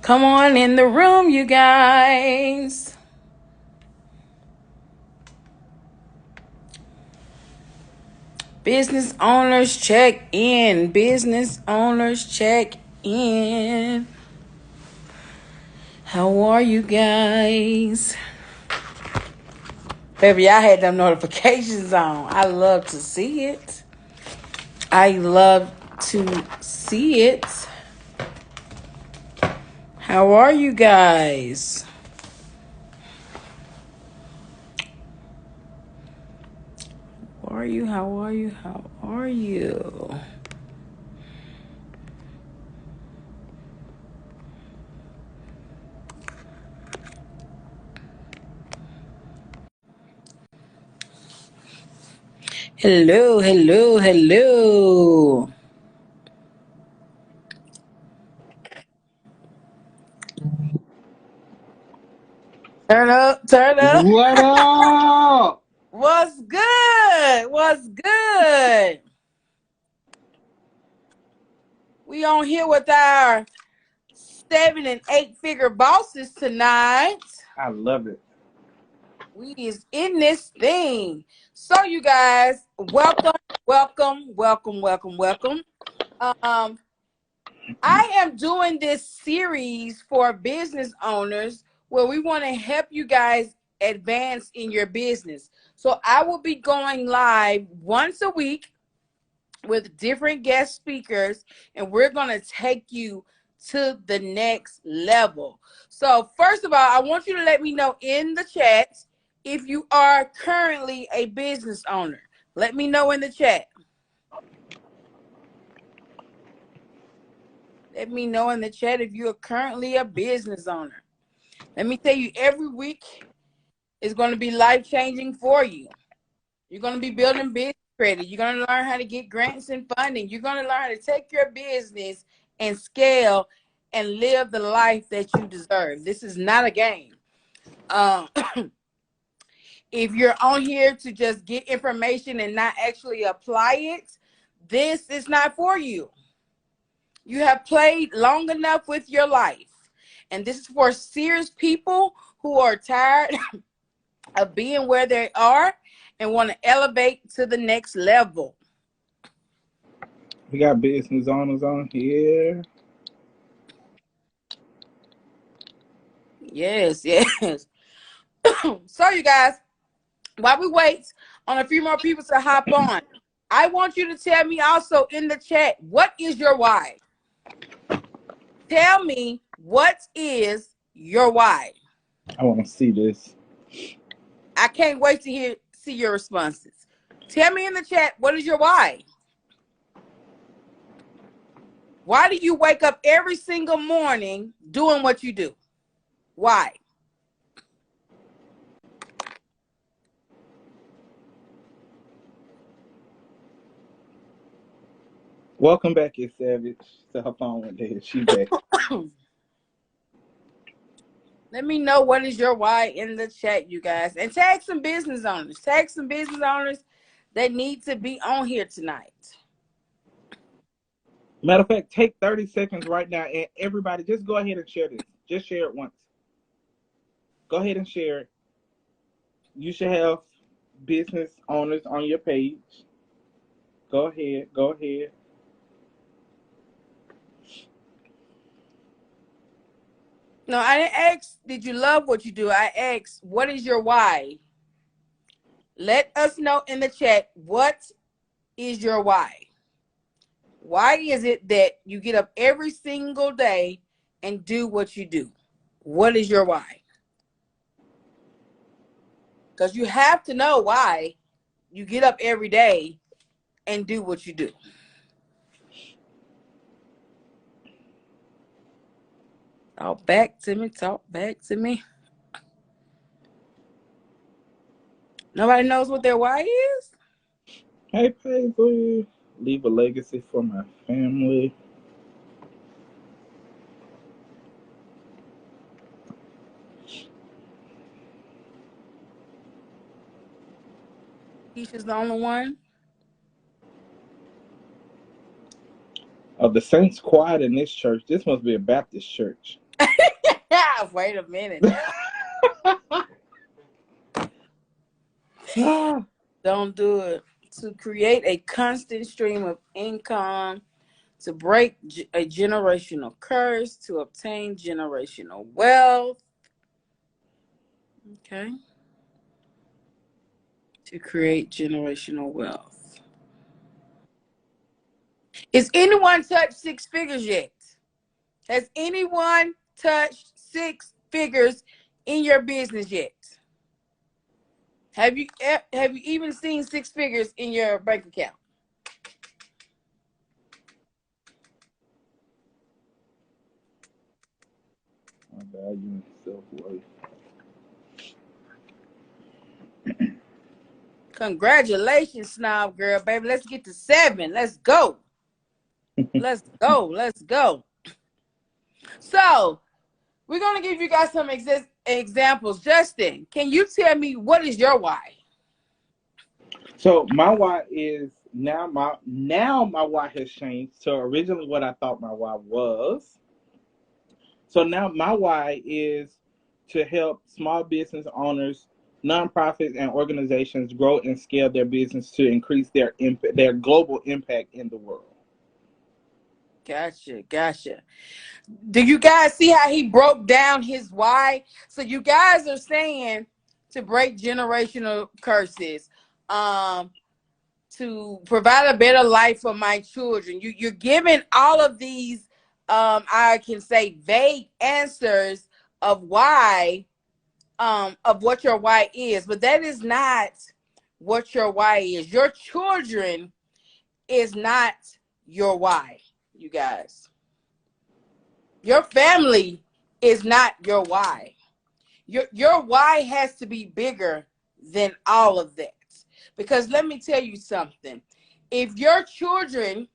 Come on in the room, you guys. Business owners check in. Business owners check in. How are you guys? Baby, y'all had them notifications on. I love to see it. I love to see it. How are you guys? How are you? How are you? How are you? Hello, hello, hello. Turn up, turn up. What up? What's good? What's good? We on here with our 7 and 8 figure bosses tonight. I love it. We is in this thing. So you guys, welcome, welcome, welcome, welcome, welcome. I am doing this series for business owners where we want to help you guys advance in your business. So I will be going live once a week with different guest speakers, and we're going to take you to the next level. So first of all, I want you to let me know in the chat if you are currently a business owner. Let me know in the chat. Let me know in the chat if you're currently a business owner. Let me tell you, every week is going to be life-changing for you. You're going to be building business credit. You're going to learn how to get grants and funding. You're going to learn how to take your business and scale and live the life that you deserve. This is not a game. If you're on here to just get information and not actually apply it, this is not for you. You have played long enough with your life. And this is for serious people who are tired of being where they are and want to elevate to the next level. We got business owners on here. Yes, yes. So you guys, while we wait on a few more people to hop on, I want you to tell me also in the chat, what is your why? Tell me, what is your why? I want to see this. I can't wait to see your responses. Tell me in the chat, what is your why? Why do you wake up every single morning doing what you do? Why? Welcome back, It's Savage. To her phone one day. She back. Let me know what is your why in the chat, you guys. And tag some business owners. Tag some business owners that need to be on here tonight. Matter of fact, take 30 seconds right now and everybody just go ahead and share this. Just share it once. Go ahead and share it. You should have business owners on your page. Go ahead. Go ahead. No, I didn't ask, did you love what you do? I asked, what is your why? Let us know in the chat, what is your why? Why is it that you get up every single day and do what you do? What is your why? Because you have to know why you get up every day and do what you do. Talk back to me. Talk back to me. Nobody knows what their why is? Hey, Paisley. Leave a legacy for my family. Keisha's the only one. Of the saints quiet in this church. This must be a Baptist church. Wait a minute now. Don't do it. To create a constant stream of income, to break a generational curse, to obtain generational wealth. Okay. To create generational wealth. Is anyone touched six figures yet? Has anyone touched six figures in your business yet? Have you even seen six figures in your bank account? My value and self-worth. Congratulations, snob girl, baby. Let's get to 7. Let's go. Let's go. Let's go. So we're gonna give you guys some examples. Justin, can you tell me what is your why? So my why is now my why has changed. So originally what I thought my why was. So now my why is to help small business owners, nonprofits, and organizations grow and scale their business to increase their global impact in the world. Gotcha, gotcha. Do you guys see how he broke down his why? So you guys are saying to break generational curses, um, to provide a better life for my children. You're giving all of these, I can say, vague answers of why, of what your why is, but that is not what your why is. Your children is not your why, you guys. Your family is not your why. Your why has to be bigger than all of that. Because let me tell you something. If your children,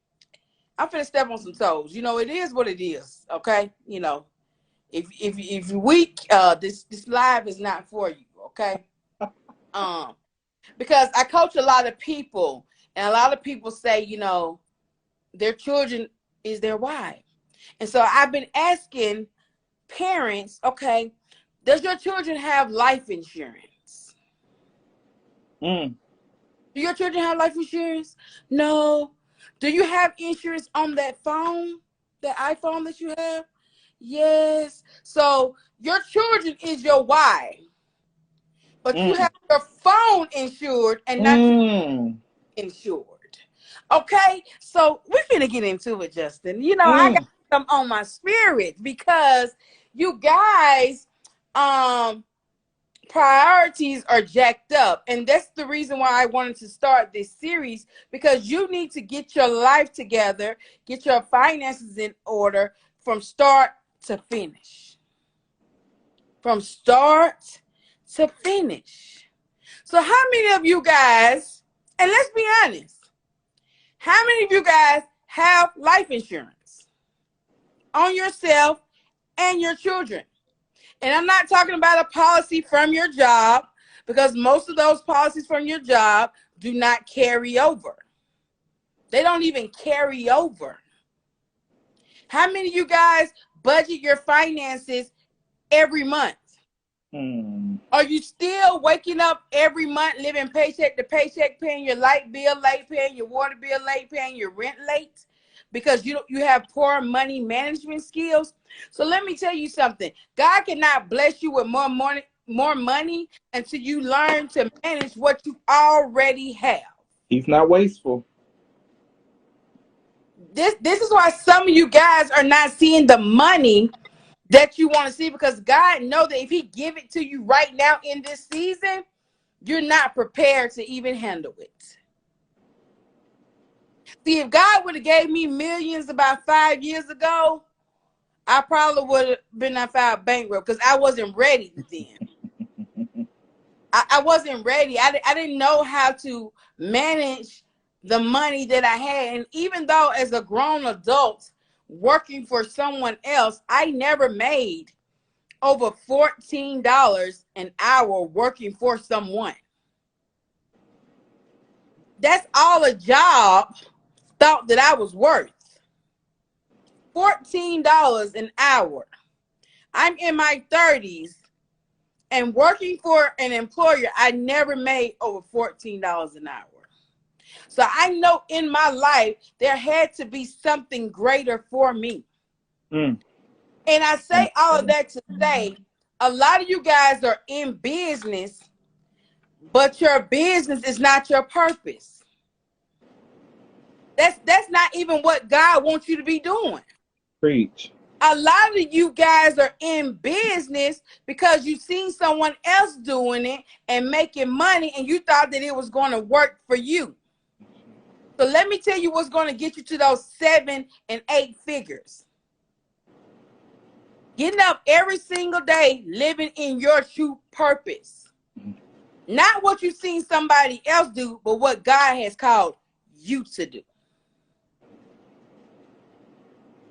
I'm finna step on some toes. It is what it is. Okay. If you're weak, this live is not for you. Okay. Um, because I coach a lot of people, and a lot of people say, their children is their why. And so I've been asking parents, okay, does your children have life insurance? Mm. Do your children have life insurance? No. Do you have insurance on that phone, that iPhone that you have? Yes. So your children is your why, but you Mm. have your phone insured and not your Mm. insured. Okay, so we're gonna get into it, Justin. I got Mm. some on my spirit because you guys, um, priorities are jacked up, and that's the reason why I wanted to start this series, because you need to get your life together, get your finances in order from start to finish. From start to finish. So how many of you guys, and let's be honest, how many of you guys have life insurance on yourself and your children? And I'm not talking about a policy from your job, because most of those policies from your job do not carry over. They don't even carry over. How many of you guys budget your finances every month? Mm. Are you still waking up every month living paycheck to paycheck, paying your light bill late, paying your water bill late, paying your rent late? Because you have poor money management skills. So let me tell you something. God cannot bless you with more money until you learn to manage what you already have. He's not wasteful. This is why some of you guys are not seeing the money that you want to see, because God knows that if he give it to you right now in this season, you're not prepared to even handle it. See, if God would have gave me millions about 5 years ago, I probably would have been filed bankrupt, because I wasn't ready then. I wasn't ready. I didn't know how to manage the money that I had. And even though as a grown adult working for someone else, I never made over $14 an hour working for someone. That's all a job thought that I was worth. $14 an hour. I'm in my 30s and working for an employer. I never made over $14 an hour. So I know in my life there had to be something greater for me. Mm. And I say all of that to say a lot of you guys are in business, but your business is not your purpose. That's not even what God wants you to be doing. Preach. A lot of you guys are in business because you've seen someone else doing it and making money, and you thought that it was going to work for you. So let me tell you what's going to get you to those 7 and 8 figures. Getting up every single day, living in your true purpose. Not what you've seen somebody else do, but what God has called you to do.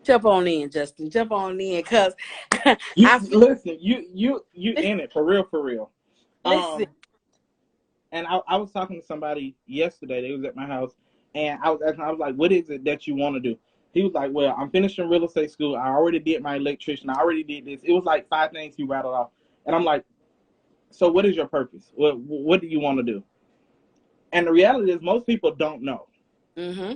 Jump on in, Justin. Jump on in, because You I feel, listen. You in it for real, for real. listen. And I was talking to somebody yesterday. They was at my house, and I was asking. I was like, "What is it that you want to do?" He was like, "Well, I'm finishing real estate school. I already did my electrician. I already did this." It was like 5 things he rattled off, and I'm like, "So what is your purpose? What do you want to do?" And the reality is, most people don't know. Mm-hmm.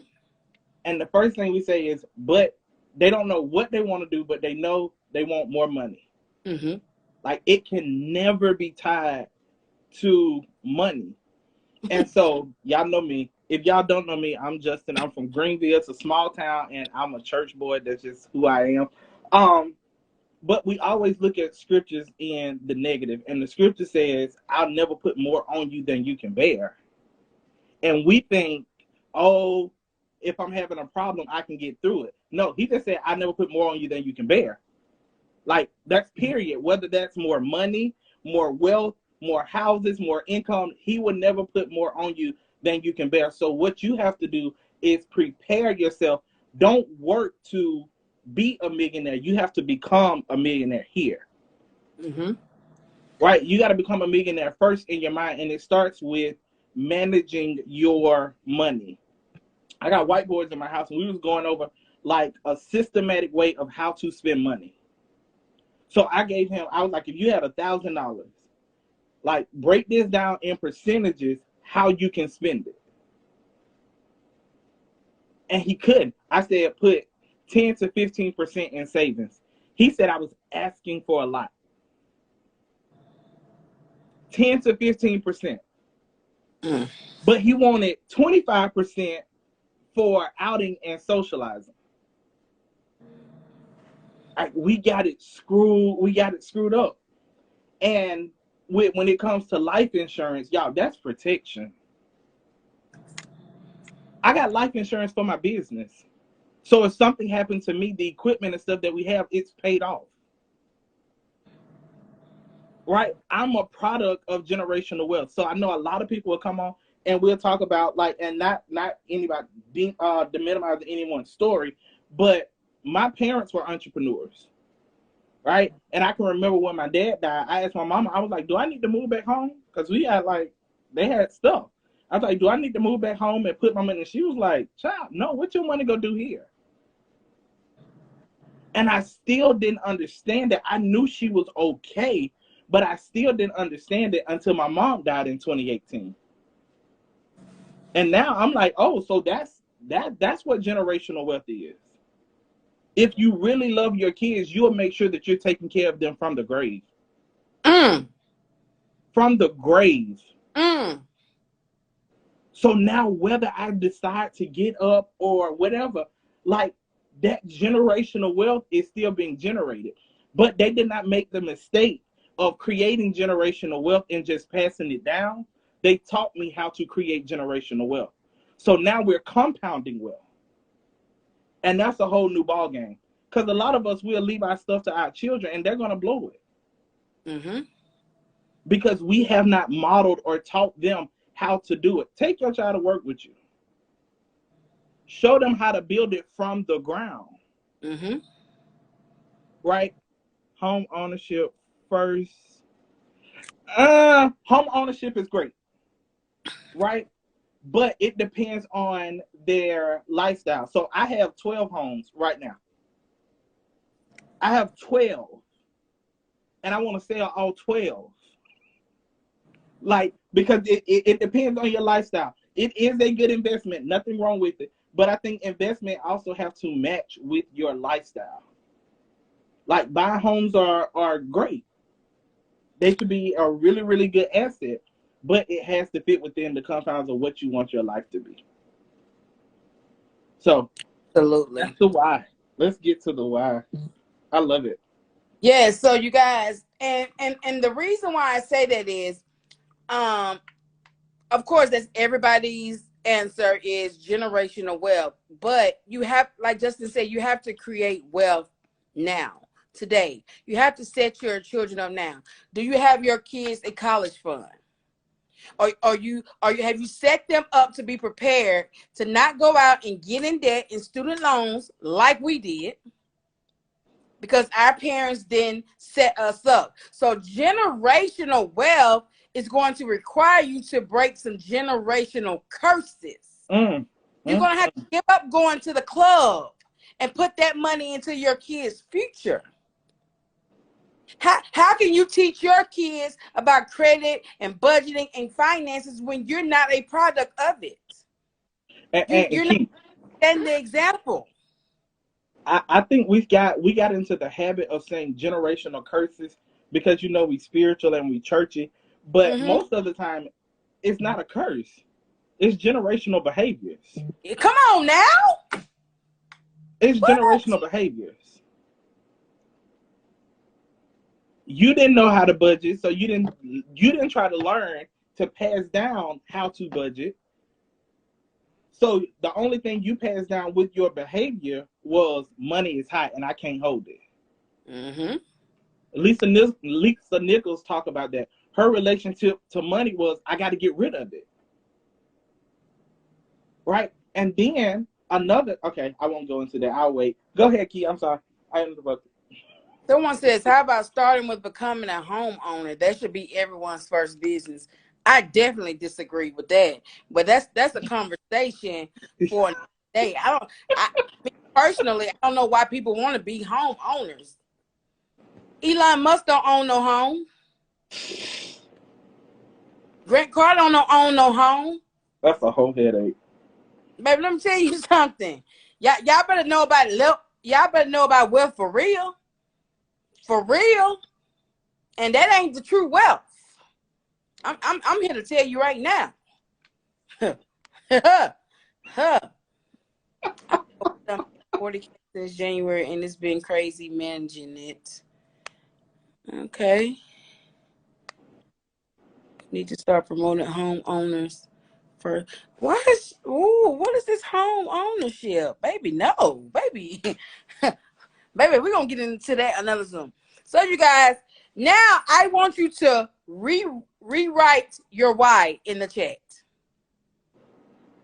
And the first thing we say is, "But they don't know what they want to do, but they know they want more money." Mm-hmm. Like, it can never be tied to money. And so, y'all know me. If y'all don't know me, I'm Justin. I'm from Greenville. It's a small town, and I'm a church boy. That's just who I am. But we always look at scriptures in the negative, and the scripture says, "I'll never put more on you than you can bear." And we think, "Oh, if I'm having a problem, I can get through it." No, he just said, "I never put more on you than you can bear." Like, that's period. Whether that's more money, more wealth, more houses, more income, he will never put more on you than you can bear. So what you have to do is prepare yourself. Don't work to be a millionaire. You have to become a millionaire here. Mm-hmm. Right? You got to become a millionaire first in your mind, and it starts with managing your money. I got whiteboards in my house, and we was going over like a systematic way of how to spend money. So I gave him, I was like, if you had $1,000, like, break this down in percentages, how you can spend it. And he couldn't. I said, put 10 to 15% in savings. He said I was asking for a lot. 10 to 15%. Mm. But he wanted 25% for outing and socializing. Like, we got it screwed up. And when it comes to life insurance, y'all, that's protection. I got life insurance for my business. So if something happened to me, the equipment and stuff that we have, it's paid off. Right? I'm a product of generational wealth. So I know a lot of people will come on and we'll talk about, like, and not anybody to minimize anyone's story, but my parents were entrepreneurs. Right? And I can remember when my dad died, I asked my mama, I was like, do I need to move back home? Because we had, like, they had stuff. I was like, do I need to move back home and put my money? And she was like, child, no, what your money go do here? And I still didn't understand it. I knew she was okay, but I still didn't understand it until my mom died in 2018. And now I'm like, oh, so that's what generational wealth is. If you really love your kids, you'll make sure that you're taking care of them from the grave. Mm. From the grave. Mm. So now whether I decide to get up or whatever, like, that generational wealth is still being generated. But they did not make the mistake of creating generational wealth and just passing it down. They taught me how to create generational wealth. So now we're compounding wealth. And that's a whole new ball game. Because a lot of us will leave our stuff to our children and they're going to blow it. Mm-hmm. Because we have not modeled or taught them how to do it. Take your child to work with you. Show them how to build it from the ground. Mm-hmm. Right? Home ownership first. Home ownership is great. Right? But it depends on their lifestyle. So I have 12 homes right now. I have 12. and I want to sell all 12. Like, because it depends on your lifestyle. It is a good investment, nothing wrong with it. But I think investment also have to match with your lifestyle. Like, buying homes are great. They should be a really, really good asset, but it has to fit within the confines of what you want your life to be. So Absolutely. that's the why. Let's get to the why. I love it. Yeah, so you guys, and the reason why I say that is, um, of course, that's everybody's answer is generational wealth. But you have, like Justin said, you have to create wealth now, today. You have to set your children up now. Do you have your kids a college fund? Or have you set them up to be prepared to not go out and get in debt in student loans like we did? Because our parents didn't set us up. So generational wealth is going to require you to break some generational curses. You're going to have to give up going to the club and put that money into your kids' future. How can you teach your kids about credit and budgeting and finances when you're not a product of it? You're not setting the example. I think we got into the habit of saying generational curses because we spiritual and we churchy, but most of the time it's not a curse. It's generational behaviors. Come on now. It's generational behaviors. You didn't know how to budget, so you didn't try to learn to pass down how to budget. So the only thing you passed down with your behavior was money is hot and I can't hold it. Lisa Nichols talk about that. Her relationship to money was, I got to get rid of it. Right? And then okay, I won't go into that. I'll wait. Go ahead, Key. I'm sorry. I interrupted. Someone says, how about starting with becoming a homeowner? That should be everyone's first business. I definitely disagree with that. But that's a conversation for another day. Personally, I don't know why people want to be homeowners. Elon Musk don't own no home. Grant Cardone don't own no home. That's a whole headache. Baby, let me tell you something. Y'all better know about it. Y'all better know about wealth for real. For real. And that ain't the true wealth. I'm here to tell you right now. I've 40K since January, and it's been crazy managing it. Okay. Need to start promoting homeowners for what is this home ownership? Baby, no, baby. Baby, we're gonna get into that another Zoom. So you guys, now I want you to rewrite your why in the chat.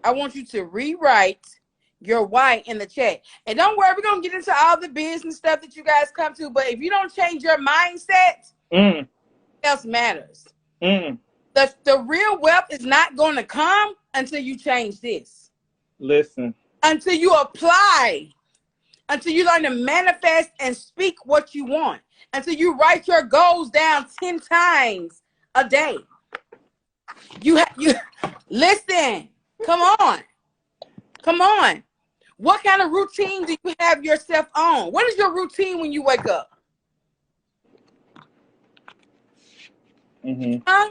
I want you to rewrite your why in the chat. And don't worry, we're going to get into all the business stuff that you guys come to. But if you don't change your mindset, else matters. The real wealth is not going to come until you change this. Listen. Until you apply. Until you learn to manifest and speak what you want. Until you write your goals down 10 times a day. You listen. Come on. What kind of routine do you have yourself on? What is your routine when you wake up? Huh?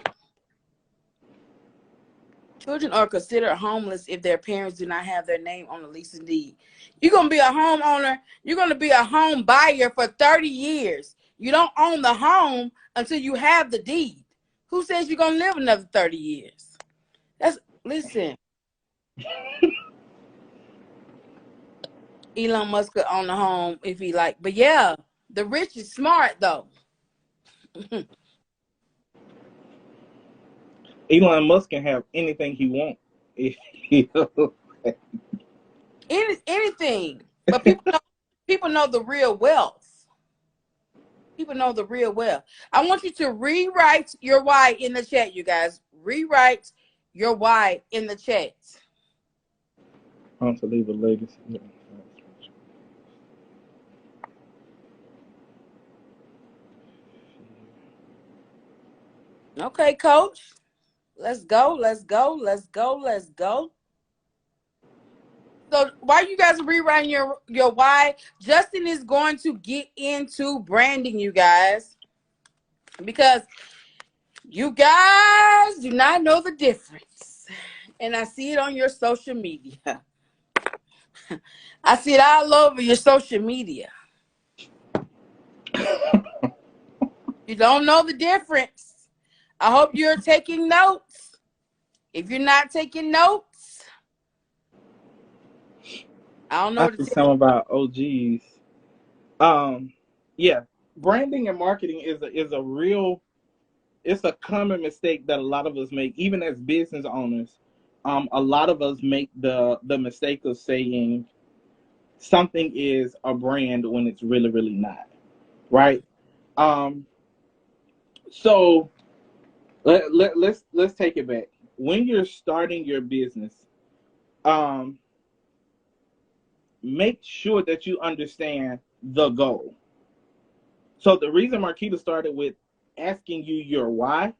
Children are considered homeless if their parents do not have their name on the lease and deed. You're going to be a homeowner. You're going to be a home buyer for 30 years. You don't own the home until you have the deed. Who says you're going to live another 30 years? Listen. Elon Musk could own the home if he like. But yeah, the rich is smart though. Elon Musk can have anything he wants. Anything. But people know the real wealth. People know the real wealth. I want you to rewrite your why in the chat, you guys. Rewrite your why in the chat. I want to leave a legacy. Okay, coach. Let's go. Let's go. Let's go. Let's go. So while you guys are rewriting your why, Justin is going to get into branding, you guys, because you guys do not know the difference, and I see it on your social media. I see it all over your social media. You don't know the difference. I hope you're taking notes. If you're not taking notes, I don't know I what to think tell some of our OGs. Yeah, branding and marketing is a real, it's a common mistake that a lot of us make, even as business owners. A lot of us make the mistake of saying something is a brand when it's really really not, right? Um, so let's take it back. When you're starting your business, um, make sure that you understand the goal. So the reason Marquita started with asking you your why,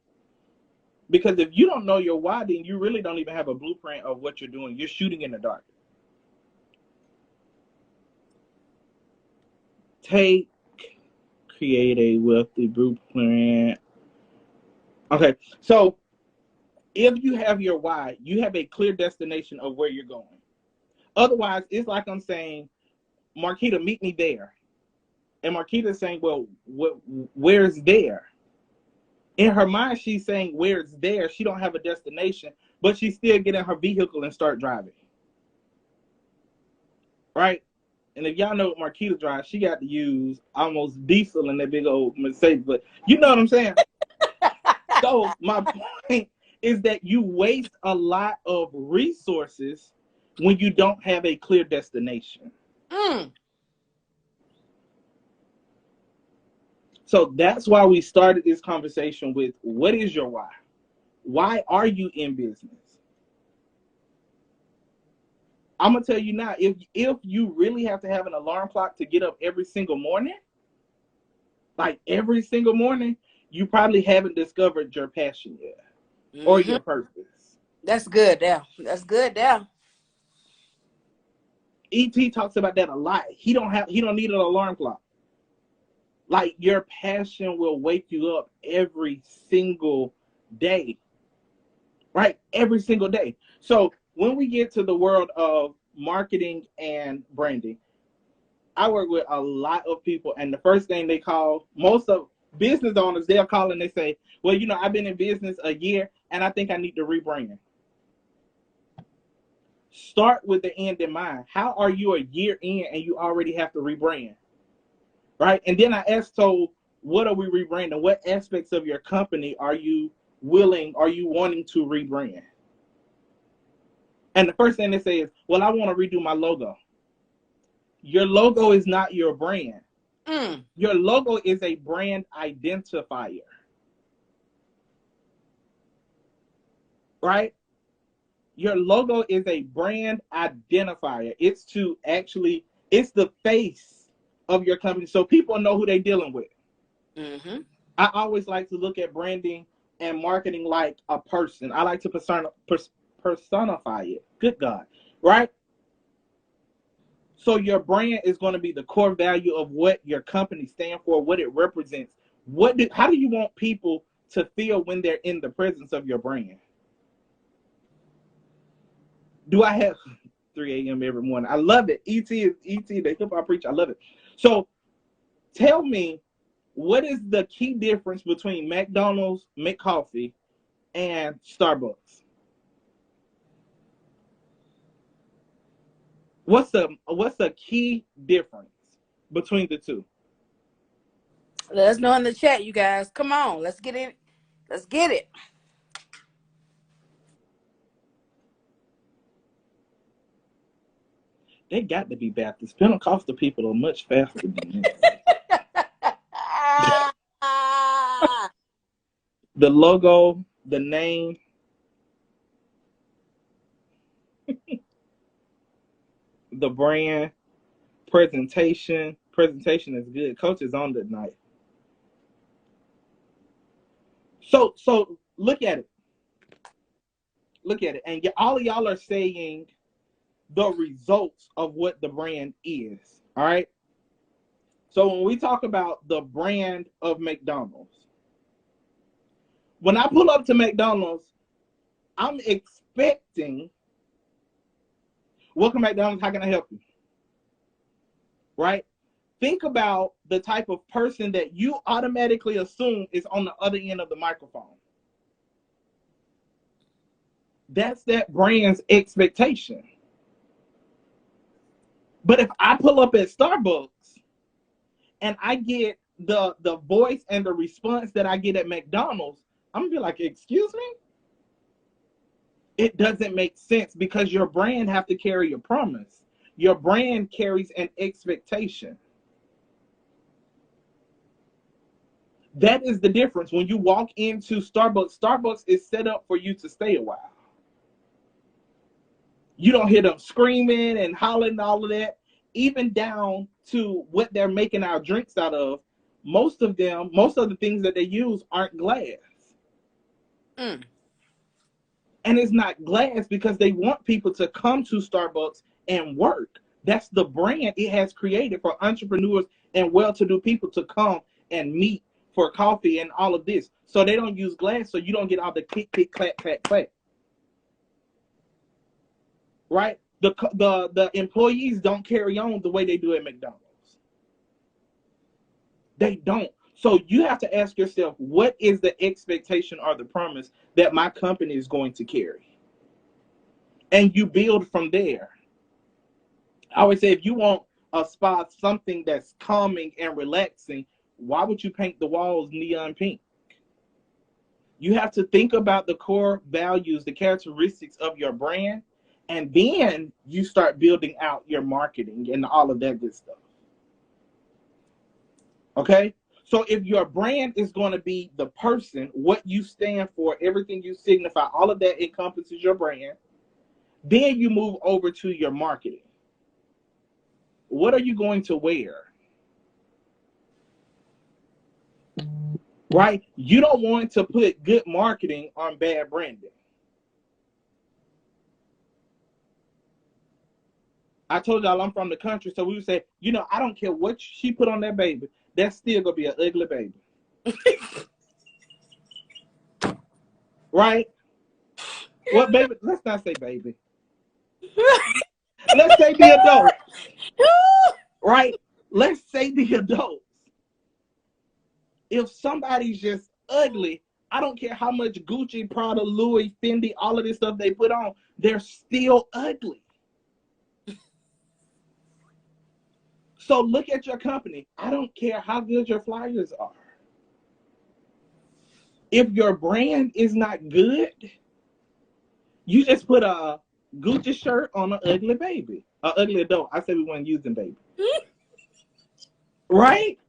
because if you don't know your why, then you really don't even have a blueprint of what you're doing. You're shooting in the dark. Take, create a wealthy blueprint. Okay, so if you have your why, you have a clear destination of where you're going. Otherwise, it's like I'm saying, Marquita, meet me there. And Marquita is saying, well, where's there? In her mind, she's saying where's there. She don't have a destination, but she still get in her vehicle and start driving. Right? And if y'all know what Marquita drives, she got to use almost diesel in that big old Mercedes. But you know what I'm saying? So my point is that you waste a lot of resources when you don't have a clear destination. Mm. So that's why we started this conversation with, what is your why? Why are you in business? I'm gonna tell you now, if you really have to have an alarm clock to get up every single morning, like every single morning, you probably haven't discovered your passion yet or Mm-hmm. your purpose. That's good there. That's good there. ET talks about that a lot. He don't need an alarm clock. Like, your passion will wake you up every single day. Right? Every single day. So when we get to the world of marketing and branding, I work with a lot of people, and the first thing they call, most of business owners, they'll call and they say, well, I've been in business a year and I think I need to rebrand. Start with the end in mind. How are you a year in and you already have to rebrand? Right? And then I asked, so what are we rebranding? What aspects of your company are you wanting to rebrand? And the first thing they say is, well, I want to redo my logo. Your logo is not your brand. Mm. Your logo is a brand identifier. Right? Your logo is a brand identifier. It's the face of your company, so people know who they're dealing with. Mm-hmm. I always like to look at branding and marketing like a person. I like to personify it. Good God, right? So your brand is going to be the core value of what your company stands for, what it represents. How do you want people to feel when they're in the presence of your brand? Do I have 3 a.m. every morning? I love it. ET is ET, the hip hop preacher. I love it. So tell me, what is the key difference between McDonald's, Mccoffee, and Starbucks? What's the key difference between the two? Let us know in the chat, you guys. Come on, let's get it. Let's get it. They got to be Baptist. Pentecostal people are much faster than this. The logo, the name, the brand, presentation. Presentation is good. Coach is on tonight. So look at it. Look at it. And all of y'all are saying the results of what the brand is. All right. So when we talk about the brand of McDonald's, when I pull up to McDonald's, I'm expecting, welcome McDonald's, how can I help you? Right? Think about the type of person that you automatically assume is on the other end of the microphone. That's that brand's expectation. But if I pull up at Starbucks and I get the voice and the response that I get at McDonald's, I'm gonna be like, excuse me? It doesn't make sense, because your brand have to carry a promise. Your brand carries an expectation. That is the difference. When you walk into Starbucks, Starbucks is set up for you to stay a while. You don't hear them screaming and hollering and all of that. Even down to what they're making our drinks out of, most of the things that they use aren't glass. And it's not glass because they want people to come to Starbucks and work. That's the brand it has created for entrepreneurs and well-to-do people to come and meet for coffee and all of this. So they don't use glass, so you don't get all the click, click, clack, clack, clack. Right? The employees don't carry on the way they do at McDonald's. They don't. So you have to ask yourself, what is the expectation or the promise that my company is going to carry? And you build from there. I would say if you want a spot, something that's calming and relaxing, why would you paint the walls neon pink? You have to think about the core values, the characteristics of your brand, and then you start building out your marketing and all of that good stuff. Okay? So if your brand is going to be the person, what you stand for, everything you signify, all of that encompasses your brand, then you move over to your marketing. What are you going to wear? Right? You don't want to put good marketing on bad branding. I told y'all I'm from the country, so we would say, I don't care what she put on that baby, that's still going to be an ugly baby. Right? What baby? Let's not say baby. Let's say the adult. Right? Let's say the adults. If somebody's just ugly, I don't care how much Gucci, Prada, Louis, Fendi, all of this stuff they put on, they're still ugly. So look at your company. I don't care how good your flyers are. If your brand is not good, you just put a Gucci shirt on an ugly baby, an ugly adult. I said we weren't using baby. Right?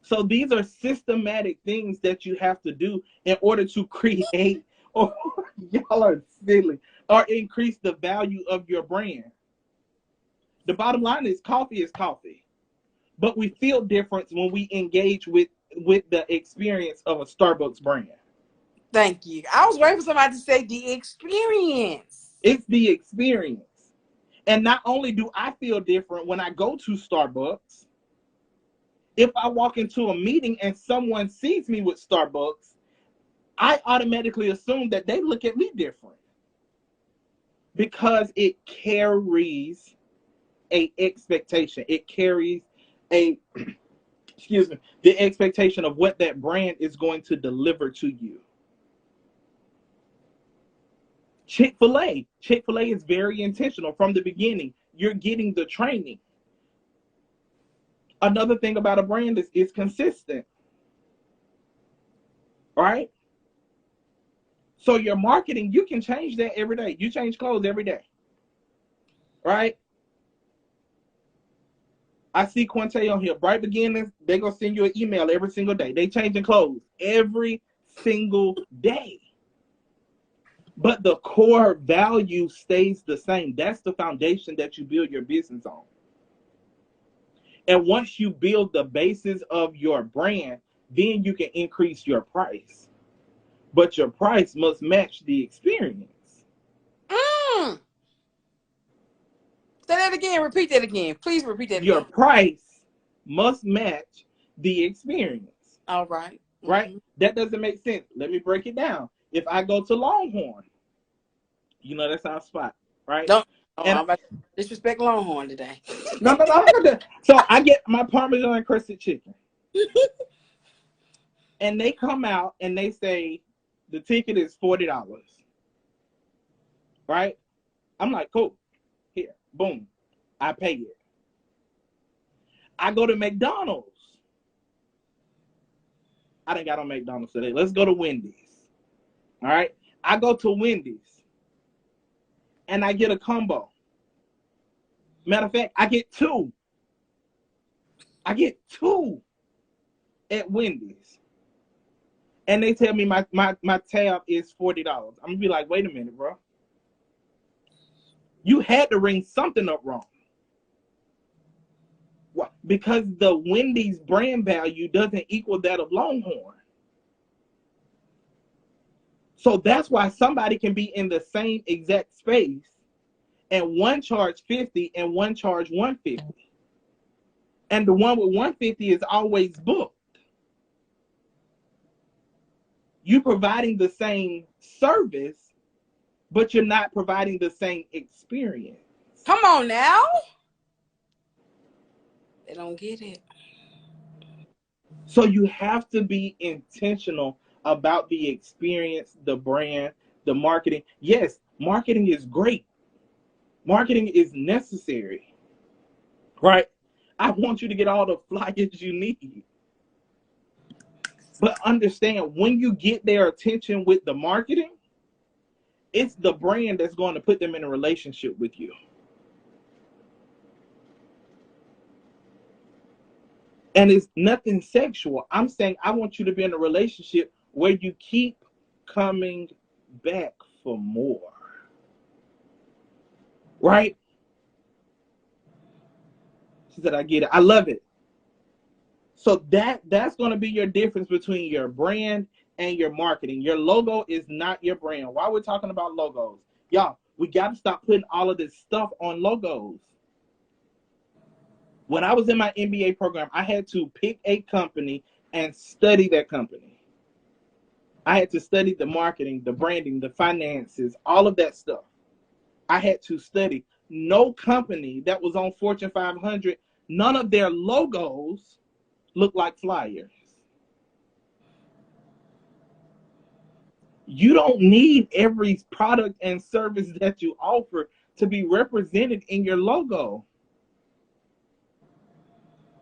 So these are systematic things that you have to do in order to create, or y'all are silly, or increase the value of your brand. The bottom line is coffee. But we feel different when we engage with the experience of a Starbucks brand. Thank you. I was waiting for somebody to say the experience. It's the experience. And not only do I feel different when I go to Starbucks, if I walk into a meeting and someone sees me with Starbucks, I automatically assume that they look at me different. Because it carries an expectation. It carries the expectation of what that brand is going to deliver to you. Chick-fil-A is very intentional from the beginning. You're getting the training. Another thing about a brand is it's consistent. Right? So your marketing, you can change that every day. You change clothes every day. Right? I see Quinte on here. Bright Beginnings, they're going to send you an email every single day. They changing clothes every single day. But the core value stays the same. That's the foundation that you build your business on. And once you build the basis of your brand, then you can increase your price. But your price must match the experience. Mm. Say that again. Repeat that again. Please repeat that Your again. price must match the experience. All right. Right? Mm-hmm. That doesn't make sense. Let me break it down. If I go to Longhorn, that's our spot, right? Don't. Oh, And I'm about to disrespect Longhorn today. no. So I get my Parmesan crusted chicken. And they come out and they say the ticket is $40. Right? I'm like, cool. Here, boom. I pay it. I go to McDonald's. I done got on McDonald's today. Let's go to Wendy's. All right. I go to Wendy's and I get a combo. Matter of fact, I get two. I get two at Wendy's. And they tell me my tab is $40. I'm gonna be like, wait a minute, bro. You had to ring something up wrong. Why? Because the Wendy's brand value doesn't equal that of Longhorn. So that's why somebody can be in the same exact space and one charge 50 and one charge 150. And the one with 150 is always booked. You providing the same service, but you're not providing the same experience. Come on now. They don't get it. So you have to be intentional about the experience, the brand, the marketing. Yes, marketing is great. Marketing is necessary, right? I want you to get all the flyers you need. But understand, when you get their attention with the marketing, it's the brand that's going to put them in a relationship with you. And it's nothing sexual. I'm saying I want you to be in a relationship where you keep coming back for more. Right? She said, I get it. I love it. So that's going to be your difference between your brand and your marketing. Your logo is not your brand. While we're talking about logos, y'all, we got to stop putting all of this stuff on logos. When I was in my MBA program, I had to pick a company and study that company. I had to study the marketing, the branding, the finances, all of that stuff. I had to study. No company that was on Fortune 500, none of their logos look like flyers. You don't need every product and service that you offer to be represented in your logo.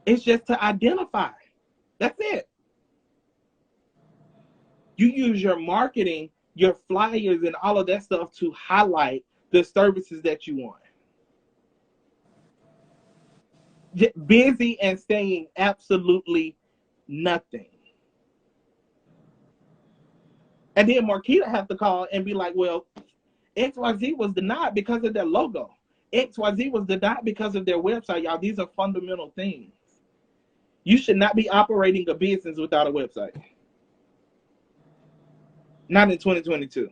It's just to identify. That's it. You use your marketing, your flyers, and all of that stuff to highlight the services that you want. Busy and saying absolutely nothing. And then Marquita have to call and be like, well, XYZ was denied because of their logo. XYZ was denied because of their website. Y'all, these are fundamental things. You should not be operating a business without a website. Not in 2022.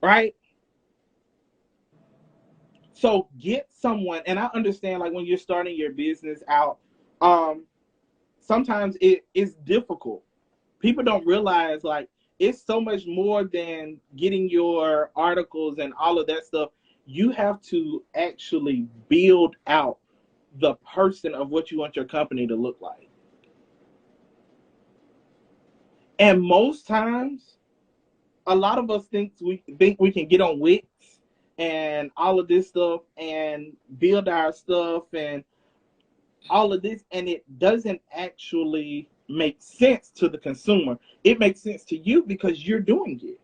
Right? So get someone, and I understand like when you're starting your business out, sometimes it is difficult. People don't realize like it's so much more than getting your articles and all of that stuff. You have to actually build out the person of what you want your company to look like. And most times, a lot of us think we can get on Wix and all of this stuff and build our stuff and all of this, and it doesn't actually make sense to the consumer. It makes sense to you because you're doing it.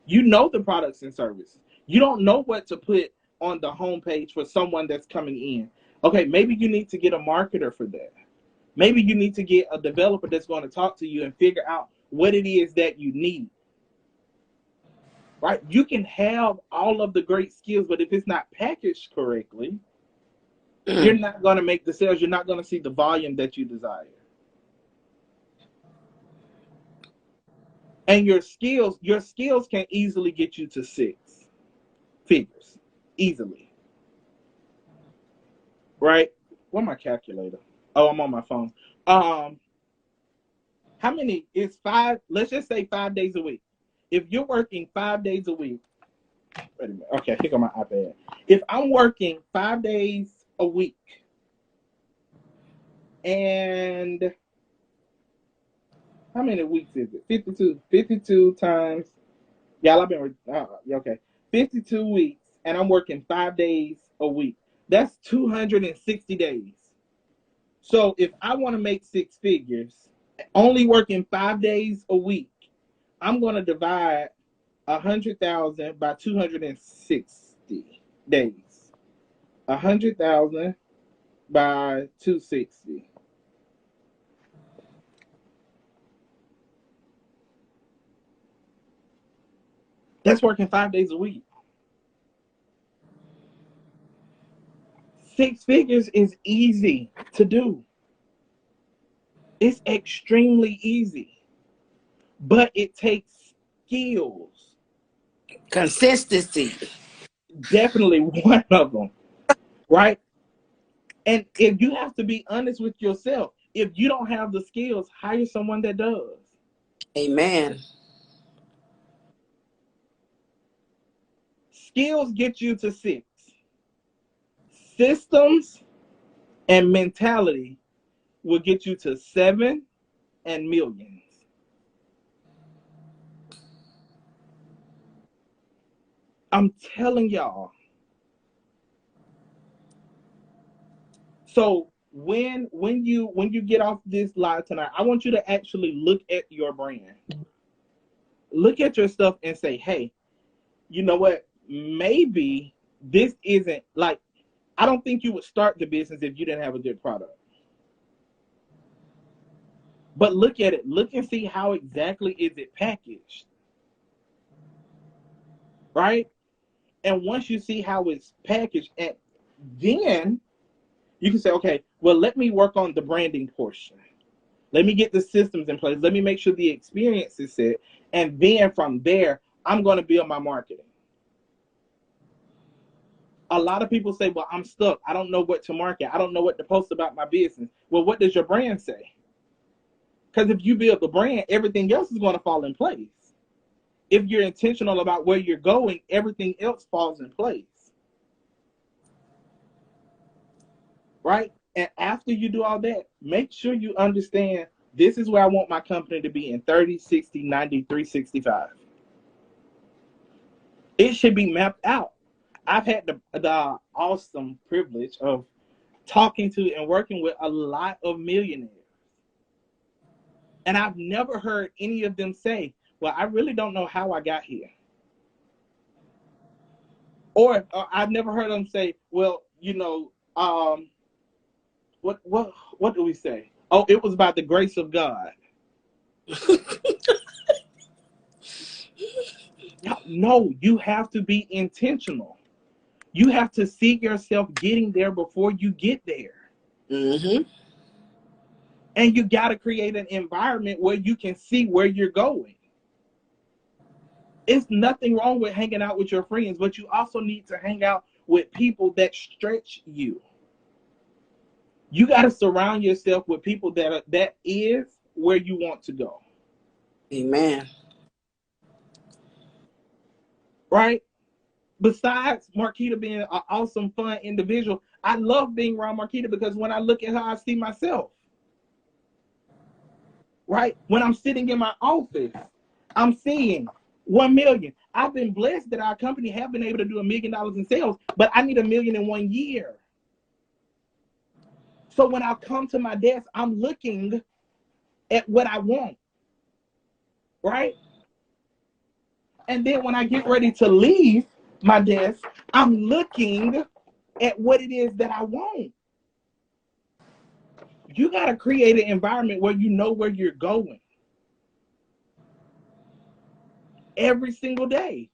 You know the products and services. You don't know what to put on the homepage for someone that's coming in. Okay, maybe you need to get a marketer for that. Maybe you need to get a developer that's going to talk to you and figure out what it is that you need. Right? You can have all of the great skills, but if it's not packaged correctly, You're not going to make the sales. You're not going to see the volume that you desire. And your skills can easily get you to 6 figures. Easily. Right? Where's my calculator? Oh, I'm on my phone. How many is 5? Let's just say 5 days a week. If you're working 5 days a week, wait a minute. Okay, here go my iPad. If I'm working 5 days a week, and how many weeks is it? 52. 52 times. Y'all, I've been okay. 52 weeks, and I'm working 5 days a week. That's 260 days. So if I want to make 6 figures, only working 5 days a week, I'm going to divide 100,000 by 260 days. 100,000 by 260. That's working 5 days a week. 6 figures is easy to do. It's extremely easy. But it takes skills. Consistency. Definitely one of them. Right? And if you have to be honest with yourself, if you don't have the skills, hire someone that does. Amen. Skills get you to 6. Systems and mentality will get you to 7 and millions. I'm telling y'all. So when you get off this live tonight, I want you to actually look at your brand. Look at your stuff and say, hey, you know what? Maybe this isn't like, I don't think you would start the business if you didn't have a good product. But look at it. Look and see how exactly is it packaged. Right? And once you see how it's packaged, and then you can say, okay, well, let me work on the branding portion. Let me get the systems in place. Let me make sure the experience is set. And then from there, I'm going to build my marketing. A lot of people say, well, I'm stuck. I don't know what to market. I don't know what to post about my business. Well, what does your brand say? Because if you build the brand, everything else is going to fall in place. If you're intentional about where you're going, everything else falls in place. Right? And after you do all that, make sure you understand this is where I want my company to be in 30, 60, 90, 365. It should be mapped out. I've had the awesome privilege of talking to and working with a lot of millionaires. And I've never heard any of them say, well, I really don't know how I got here. Or I've never heard them say, well, you know, what do we say? Oh, it was by the grace of God. No, you have to be intentional. You have to see yourself getting there before you get there. Mm-hmm. And you got to create an environment where you can see where you're going. It's nothing wrong with hanging out with your friends, but you also need to hang out with people that stretch you. You got to surround yourself with people that is where you want to go. Amen. Right? Besides Marquita being an awesome, fun individual, I love being around Marquita because when I look at her, I see myself. Right? When I'm sitting in my office, I'm seeing 1 million. I've been blessed that our company have been able to do $1 million in sales, but I need $1 million in 1 year. So when I come to my desk, I'm looking at what I want. Right? And then when I get ready to leave my desk, I'm looking at what it is that I want. You got to create an environment where you know where you're going. Every single day.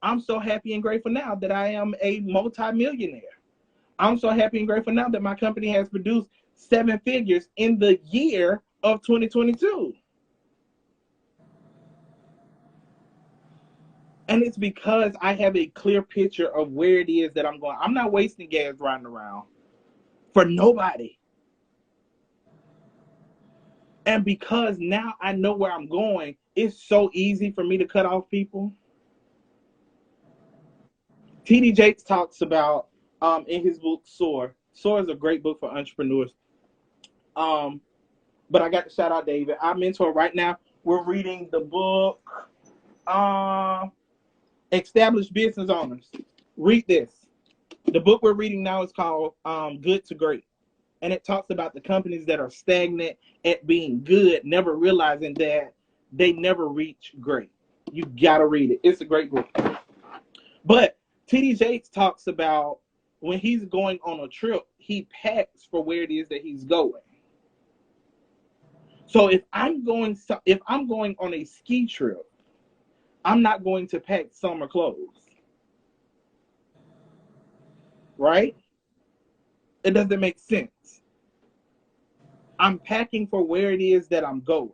I'm so happy and grateful now that I am a multimillionaire. I'm so happy and grateful now that my company has produced 7 figures in the year of 2022. And it's because I have a clear picture of where it is that I'm going. I'm not wasting gas riding around for nobody. And because now I know where I'm going, it's so easy for me to cut off people. T.D. Jakes talks about in his book Soar. Soar is a great book for entrepreneurs. But I got to shout out David. Our mentor right now, we're reading the book Established Business Owners. Read this. The book we're reading now is called Good to Great. And it talks about the companies that are stagnant at being good, never realizing that they never reach great. You got to read it. It's a great book. But T.D. Jakes talks about when he's going on a trip, he packs for where it is that he's going. So if I'm going on a ski trip, I'm not going to pack summer clothes. Right? It doesn't make sense. I'm packing for where it is that I'm going.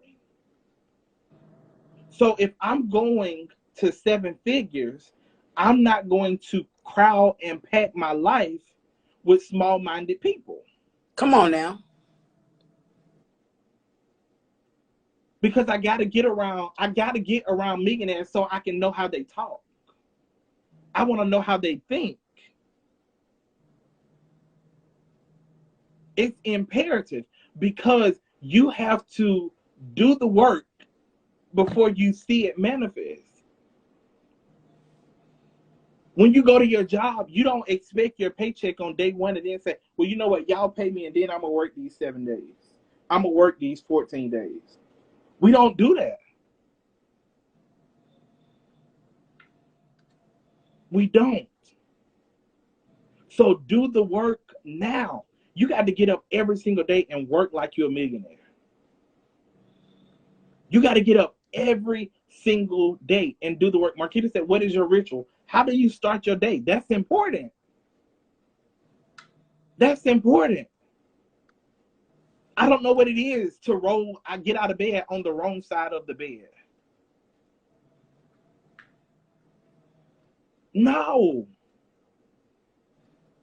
So if I'm going to 7 figures, I'm not going to crowd and pack my life with small-minded people. Come on now. Because I got to get around millionaires so I can know how they talk. I want to know how they think. It's imperative because you have to do the work before you see it manifest. When you go to your job, you don't expect your paycheck on day one and then say, well, you know what, y'all pay me and then I'm going to work these 7 days. I'm going to work these 14 days. We don't do that. We don't. So do the work now. You got to get up every single day and work like you're a millionaire. You got to get up every single day and do the work. Marquita said, what is your ritual? How do you start your day? That's important. That's important. I don't know what it is to I get out of bed on the wrong side of the bed. No.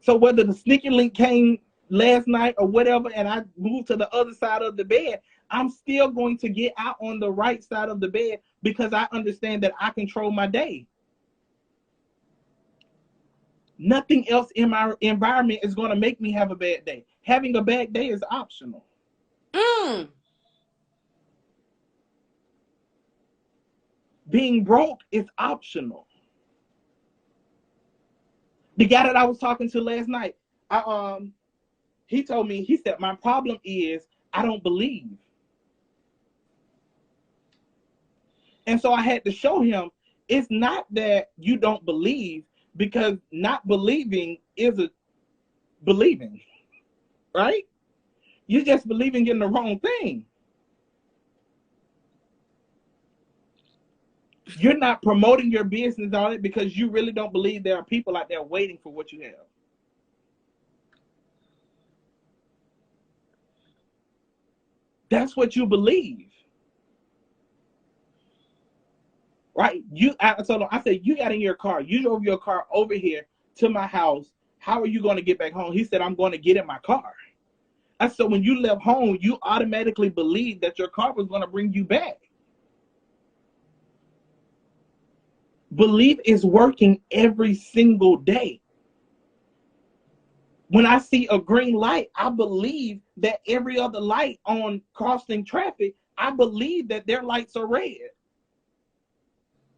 So whether the sneaky link came last night or whatever, and I moved to the other side of the bed, I'm still going to get out on the right side of the bed because I understand that I control my day. Nothing else in my environment is going to make me have a bad day. Having a bad day is optional. Being broke is optional. The guy that I was talking to last night, he told me, he said, my problem is I don't believe. And so I had to show him it's not that you don't believe, because not believing is a believing, right? You're just believing in the wrong thing. You're not promoting your business on it because you really don't believe there are people out there waiting for what you have. That's what you believe. Right? I told him, I said, you got in your car. You drove your car over here to my house. How are you going to get back home? He said, I'm going to get in my car. I said, when you left home, you automatically believed that your car was going to bring you back. Belief is working every single day. When I see a green light, I believe that every other light on crossing traffic, I believe that their lights are red.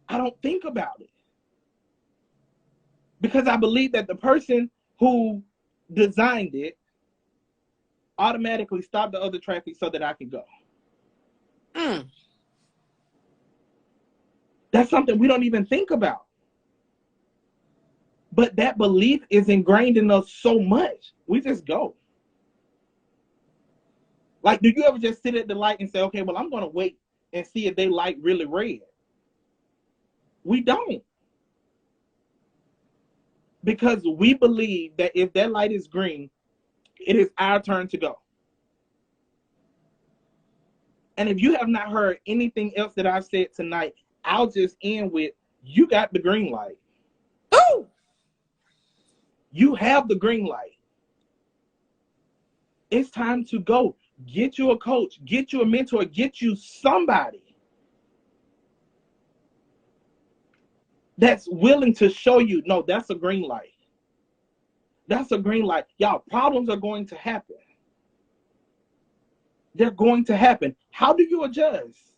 I don't think about it. Because I believe that the person who designed it automatically stopped the other traffic so that I could go. That's something we don't even think about. But that belief is ingrained in us so much, we just go. Like, do you ever just sit at the light and say, okay, well, I'm going to wait and see if they light really red? We don't. Because we believe that if that light is green, it is our turn to go. And if you have not heard anything else that I've said tonight, I'll just end with, you got the green light. Ooh! You have the green light. It's time to go. Get you a coach, get you a mentor, get you somebody that's willing to show you, no, that's a green light. That's a green light. Y'all, problems are going to happen. They're going to happen. How do you adjust?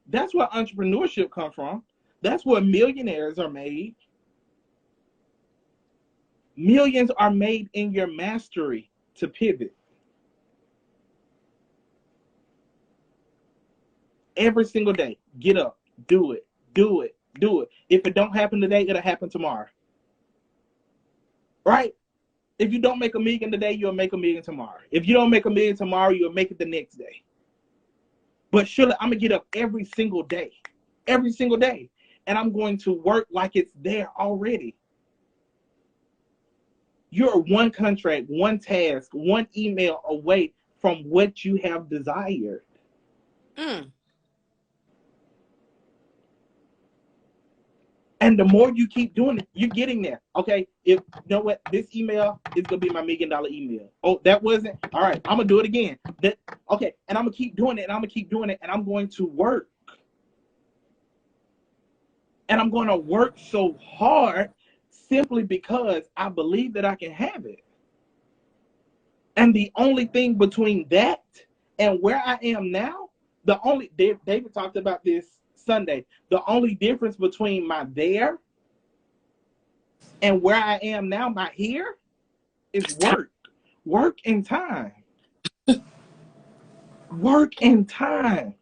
That's where entrepreneurship comes from. That's where millionaires are made. Millions are made in your mastery to pivot. Every single day, get up, do it, do it, do it. If it don't happen today, it'll happen tomorrow. Right? If you don't make $1 million today, you'll make $1 million tomorrow. If you don't make $1 million tomorrow, you'll make it the next day. But surely I'm going to get up every single day. Every single day. And I'm going to work like it's there already. You're one contract, one task, one email away from what you have desired. And the more you keep doing it, you're getting there. Okay, if you know what, this email is gonna be my $1 million email. Oh, that wasn't all right. I'm gonna do it again. Okay, and I'm gonna keep doing it, and I'm gonna keep doing it, and I'm going to work. And I'm gonna work so hard simply because I believe that I can have it. And the only thing between that and where I am now, David talked about this Sunday. The only difference between my there and where I am now, my here, is work. Work and time. Work and time.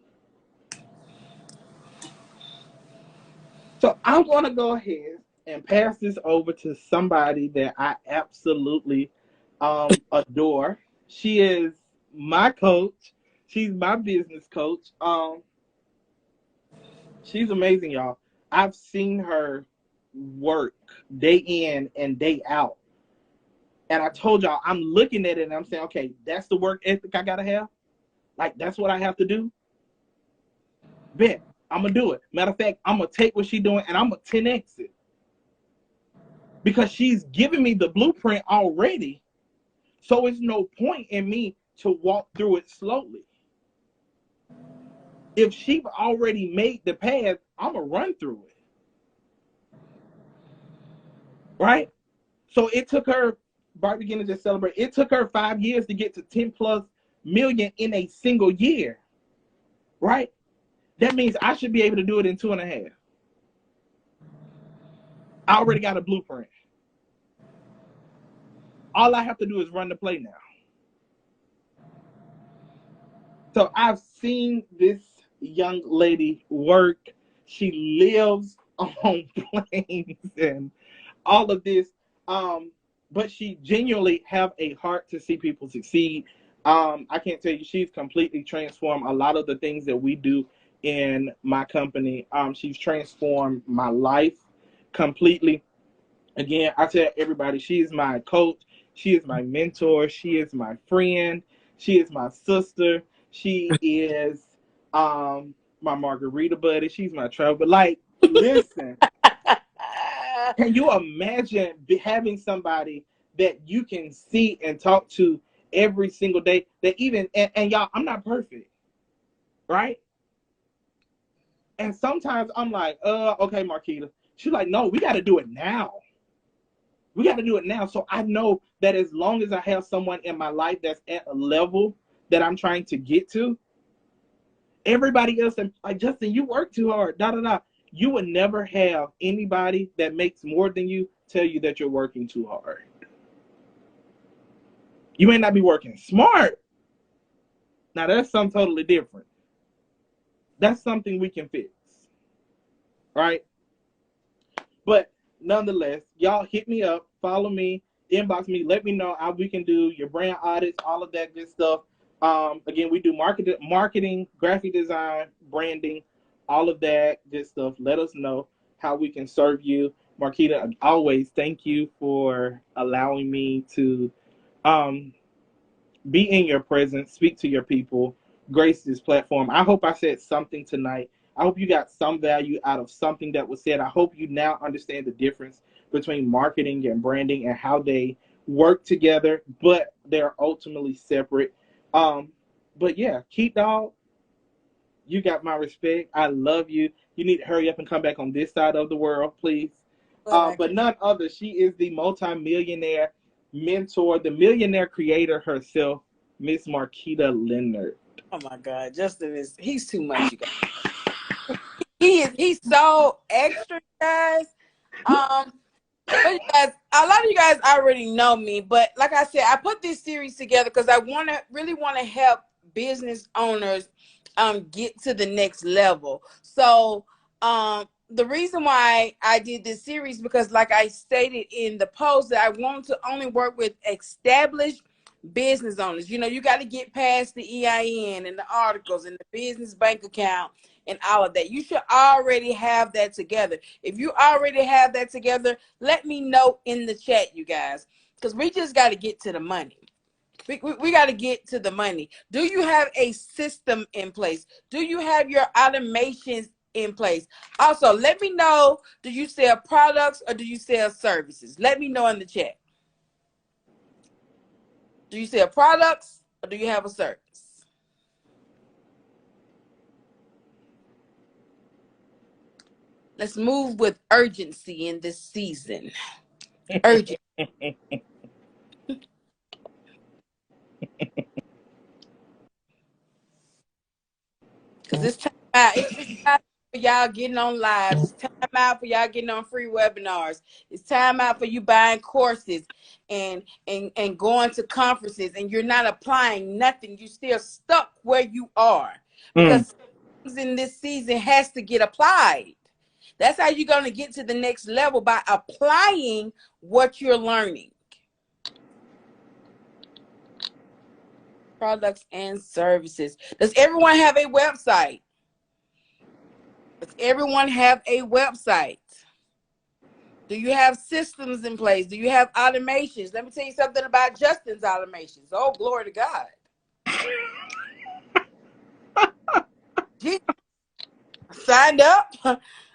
So I'm going to go ahead and pass this over to somebody that I absolutely adore. She is my coach. She's my business coach. She's amazing, y'all. I've seen her work day in and day out. And I told y'all, I'm looking at it and I'm saying, okay, that's the work ethic I got to have. Like, that's what I have to do. Bet, I'm going to do it. Matter of fact, I'm going to take what she's doing and I'm going to 10X it. Because she's giving me the blueprint already. So it's no point in me to walk through it slowly. If she's already made the path, I'm going to run through it. Right? So it took her, Barbie beginning to celebrate, it took her 5 years to get to 10+ million in a single year. Right? That means I should be able to do it in 2.5. I already got a blueprint. All I have to do is run the play now. So I've seen this young lady work. She lives on planes and all of this. But she genuinely have a heart to see people succeed. I can't tell you, she's completely transformed a lot of the things that we do in my company. She's transformed my life completely. Again, I tell everybody, she is my coach. She is my mentor. She is my friend. She is my sister. She is my margarita buddy. She's my travel. But like, listen, can you imagine having somebody that you can see and talk to every single day? That even, and y'all, I'm not perfect, right? And sometimes I'm like, okay, Marquita. She's like, no, we got to do it now. We got to do it now. So I know that as long as I have someone in my life that's at a level that I'm trying to get to, everybody else, like, Justin, you work too hard, da-da-da. You would never have anybody that makes more than you tell you that you're working too hard. You may not be working smart. Now, that's something totally different. That's something we can fix, right? But nonetheless, y'all hit me up, follow me, inbox me, let me know how we can do your brand audits, all of that good stuff. Again, we do marketing, graphic design, branding, all of that good stuff. Let us know how we can serve you. Marquita, always thank you for allowing me to um, be in your presence, speak to your people, grace this platform. I hope I said something tonight. I hope you got some value out of something that was said. I hope you now understand the difference between marketing and branding and how they work together, but they're ultimately separate. Um, but yeah, Keith Dog, you got my respect. I love you. You need to hurry up and come back on this side of the world, please. But none other. She is the multimillionaire mentor, the millionaire creator herself, Miss Marquita Leonard. Oh my God, Justin he's too much, you guys. He's so extra, guys. But you guys, a lot of you guys already know me, but like I said, I put this series together because I really want to help business owners get to the next level. So the reason why I did this series, because like I stated in the post, that I want to only work with established business owners. You know, you got to get past the EIN and the articles and the business bank account and all of that. You should already have that together. If you already have that together, let me know in the chat, you guys, because we just got to get to the money. We got to get to the money. Do you have a system in place? Do you have your automations in place? Also, let me know, do you sell products or do you sell services? Let me know in the chat. Do you sell products or do you have a service? Let's move with urgency in this season. Urgent. Because it's time out. It's time for y'all getting on lives. It's time out for y'all getting on free webinars. It's time out for you buying courses and going to conferences, and you're not applying nothing. You're still stuck where you are. Because things in this season has to get applied. That's how you're going to get to the next level, by applying what you're learning. Products and services. Does everyone have a website? Does everyone have a website? Do you have systems in place? Do you have automations? Let me tell you something about Justin's automations. Oh, glory to God. I signed up.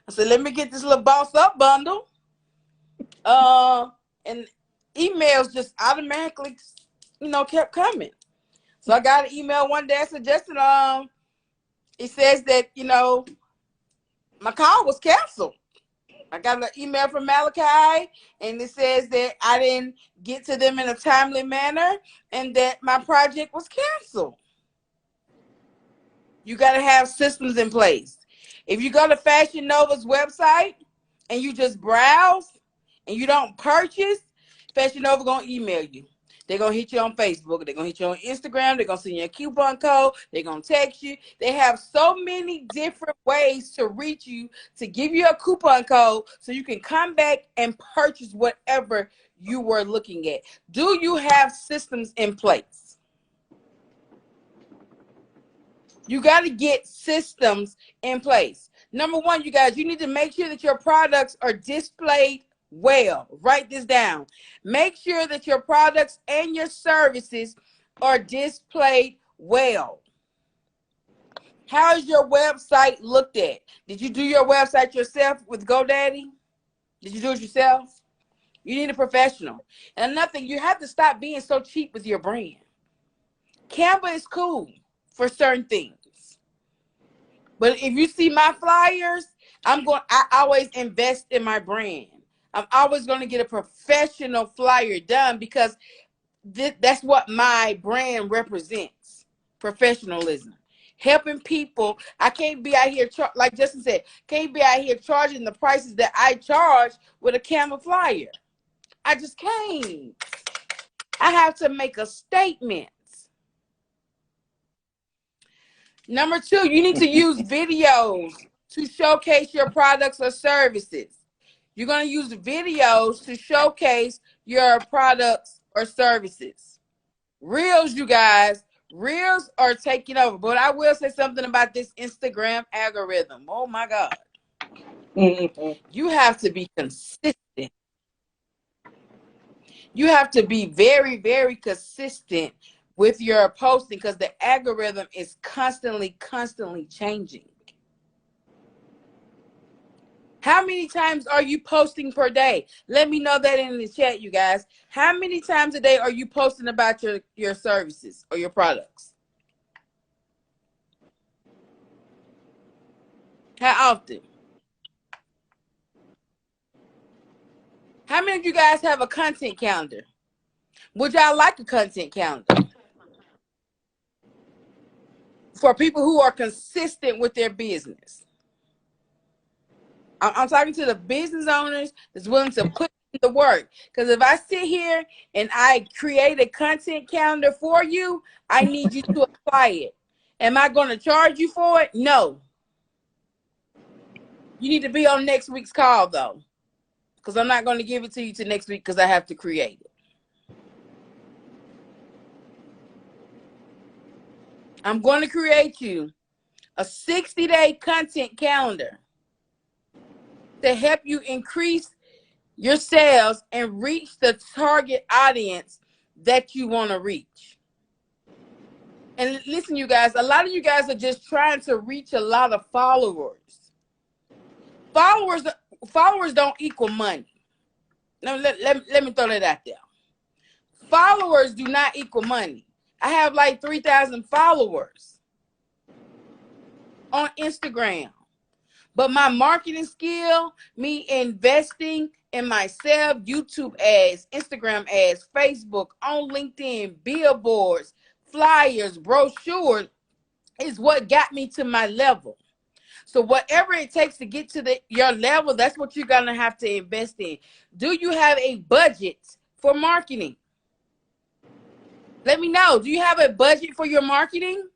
I said, let me get this little boss up bundle. And emails just automatically, kept coming. So I got an email one day suggesting, it says that, my call was canceled. I got an email from Malachi, and it says that I didn't get to them in a timely manner and that my project was canceled. You got to have systems in place. If you go to Fashion Nova's website and you just browse and you don't purchase, Fashion Nova going to email you. They're going to hit you on Facebook. They're going to hit you on Instagram. They're going to send you a coupon code. They're going to text you. They have so many different ways to reach you, to give you a coupon code so you can come back and purchase whatever you were looking at. Do you have systems in place? You got to get systems in place. Number one, you guys, you need to make sure that your products are displayed well. Write this down. Make sure that your products and your services are displayed well. How is your website looked at? Did you do your website yourself with GoDaddy? Did you do it yourself? You need a professional. And another thing, you have to stop being so cheap with your brand. Canva is cool for certain things. But if you see my flyers, I always invest in my brand. I'm always going to get a professional flyer done because that's what my brand represents. Professionalism. Helping people. I can't be out here, like Justin said, can't be out here charging the prices that I charge with a Canva flyer. I just can't. I have to make a statement. Number two, you need to use videos to showcase your products or services. You're going to use videos to showcase your products or services. Reels, you guys. Reels are taking over. But I will say something about this Instagram algorithm. Oh, my God. You have to be consistent. You have to be very, very consistent with your posting because the algorithm is constantly changing. How many times are you posting per day? Let me know that in the chat, you guys. How many times a day are you posting about your services or your products? How often? How many of you guys have a content calendar? Would y'all like a content calendar? For people who are consistent with their business. I'm talking to the business owners that's willing to put in the work. Because if I sit here and I create a content calendar for you, I need you to apply it. Am I going to charge you for it? No. You need to be on next week's call, though. Because I'm not going to give it to you to next week because I have to create it. I'm going to create you a 60-day content calendar to help you increase your sales and reach the target audience that you want to reach. And listen, you guys, a lot of you guys are just trying to reach a lot of followers. Followers don't equal money. Now, let me throw that out there. Followers do not equal money. I have like 3,000 followers on Instagram. But my marketing skill, me investing in myself, YouTube ads, Instagram ads, Facebook, on LinkedIn, billboards, flyers, brochures, is what got me to my level. So whatever it takes to get to your level, that's what you're going to have to invest in. Do you have a budget for marketing? Let me know. Do you have a budget for your marketing?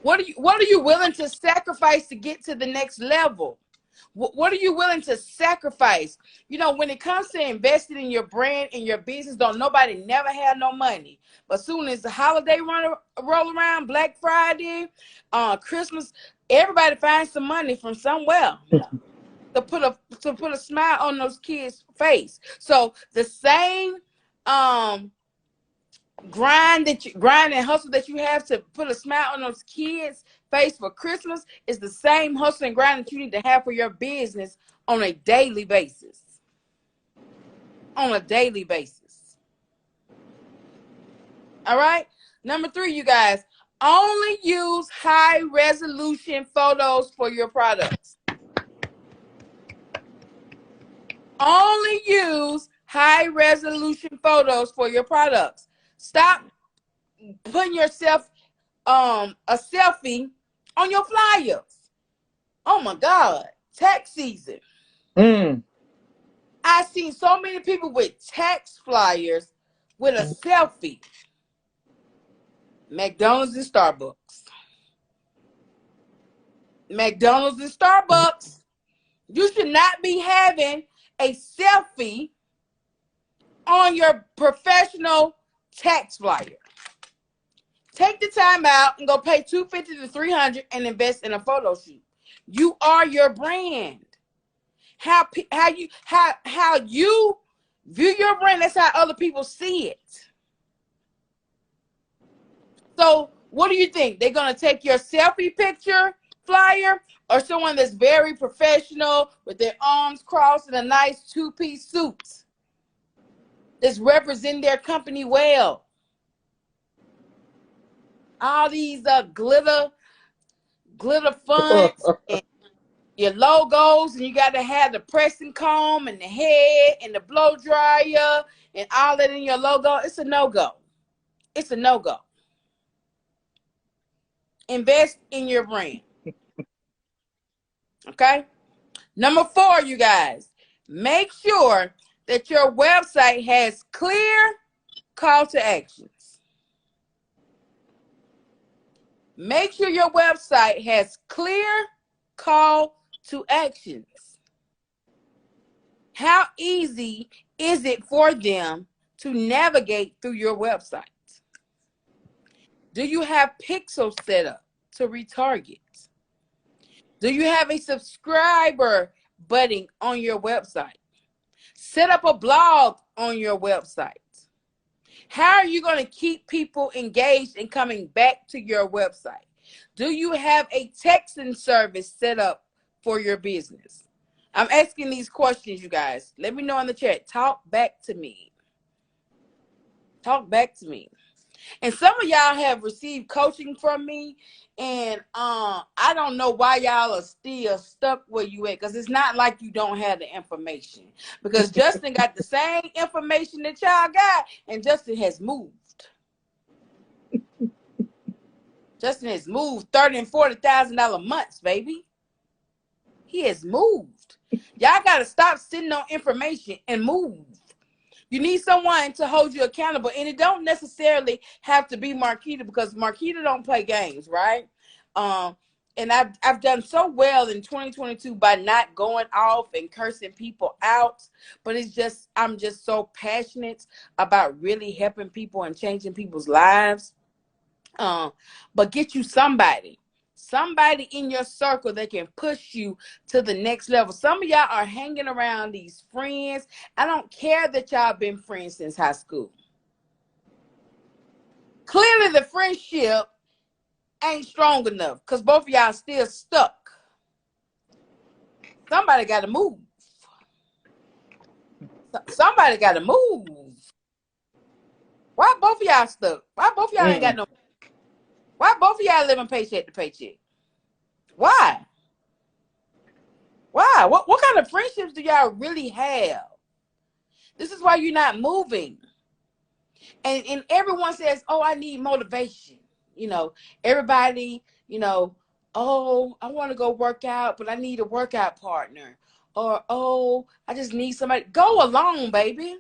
What are you willing to sacrifice to get to the next level? What are you willing to sacrifice? You know, when it comes to investing in your brand and your business, don't nobody never have no money. But soon as the holiday roll around, Black Friday, Christmas, everybody finds some money from somewhere to put a smile on those kids' face. So the same grind and hustle that you have to put a smile on those kids' face for Christmas is the same hustle and grind that you need to have for your business on a daily basis. On a daily basis. All right. Number 3, you guys, only use high resolution photos for your products. Only use high resolution photos for your products. Stop putting yourself a selfie on your flyers. Oh my God, tax season. I've seen so many people with tax flyers with a selfie. McDonald's and Starbucks. McDonald's and Starbucks. You should not be having a selfie on your professional tax flyer. Take the time out and go pay $250 to $300 and invest in a photo shoot. You are your brand. How you view your brand, that's how other people see it. So what do you think? They're going to take your selfie picture flyer or someone that's very professional with their arms crossed in a nice 2-piece suit that's representing their company well? All these glitter fonts and your logos, and you got to have the pressing comb and the head and the blow dryer and all that in your logo. It's a no-go. It's a no-go. Invest in your brand. Okay? Number 4, you guys, make sure that your website has clear call to actions. Make sure your website has clear call to actions. How easy is it for them to navigate through your website? Do you have pixels set up to retarget? Do you have a subscriber button on your website? Set up a blog on your website. How are you going to keep people engaged and coming back to your website? Do you have a texting service set up for your business? I'm asking these questions, you guys. Let me know in the chat. Talk back to me. Talk back to me. And some of y'all have received coaching from me, and I don't know why y'all are still stuck where you at, because it's not like you don't have the information. Because Justin got the same information that y'all got, and Justin has moved. Justin has moved $30,000 and $40,000 months, baby. He has moved. Y'all got to stop sitting on information and move. You need someone to hold you accountable, and it don't necessarily have to be Marquita, because Marquita don't play games, right? And I've done so well in 2022 by not going off and cursing people out, but it's just I'm just so passionate about really helping people and changing people's lives. But get you somebody in your circle that can push you to the next level. Some of y'all are hanging around these friends. I don't care that y'all been friends since high school. Clearly the friendship ain't strong enough, because both of y'all still stuck. Somebody got to move. Somebody got to move. Why both of y'all stuck? Why both of y'all ain't got no? Why both of y'all living paycheck to paycheck? Why? Why? What kind of friendships do y'all really have? This is why you're not moving. And everyone says, oh, I need motivation. Everybody, oh, I want to go work out, but I need a workout partner. Or, oh, I just need somebody. Go along, baby.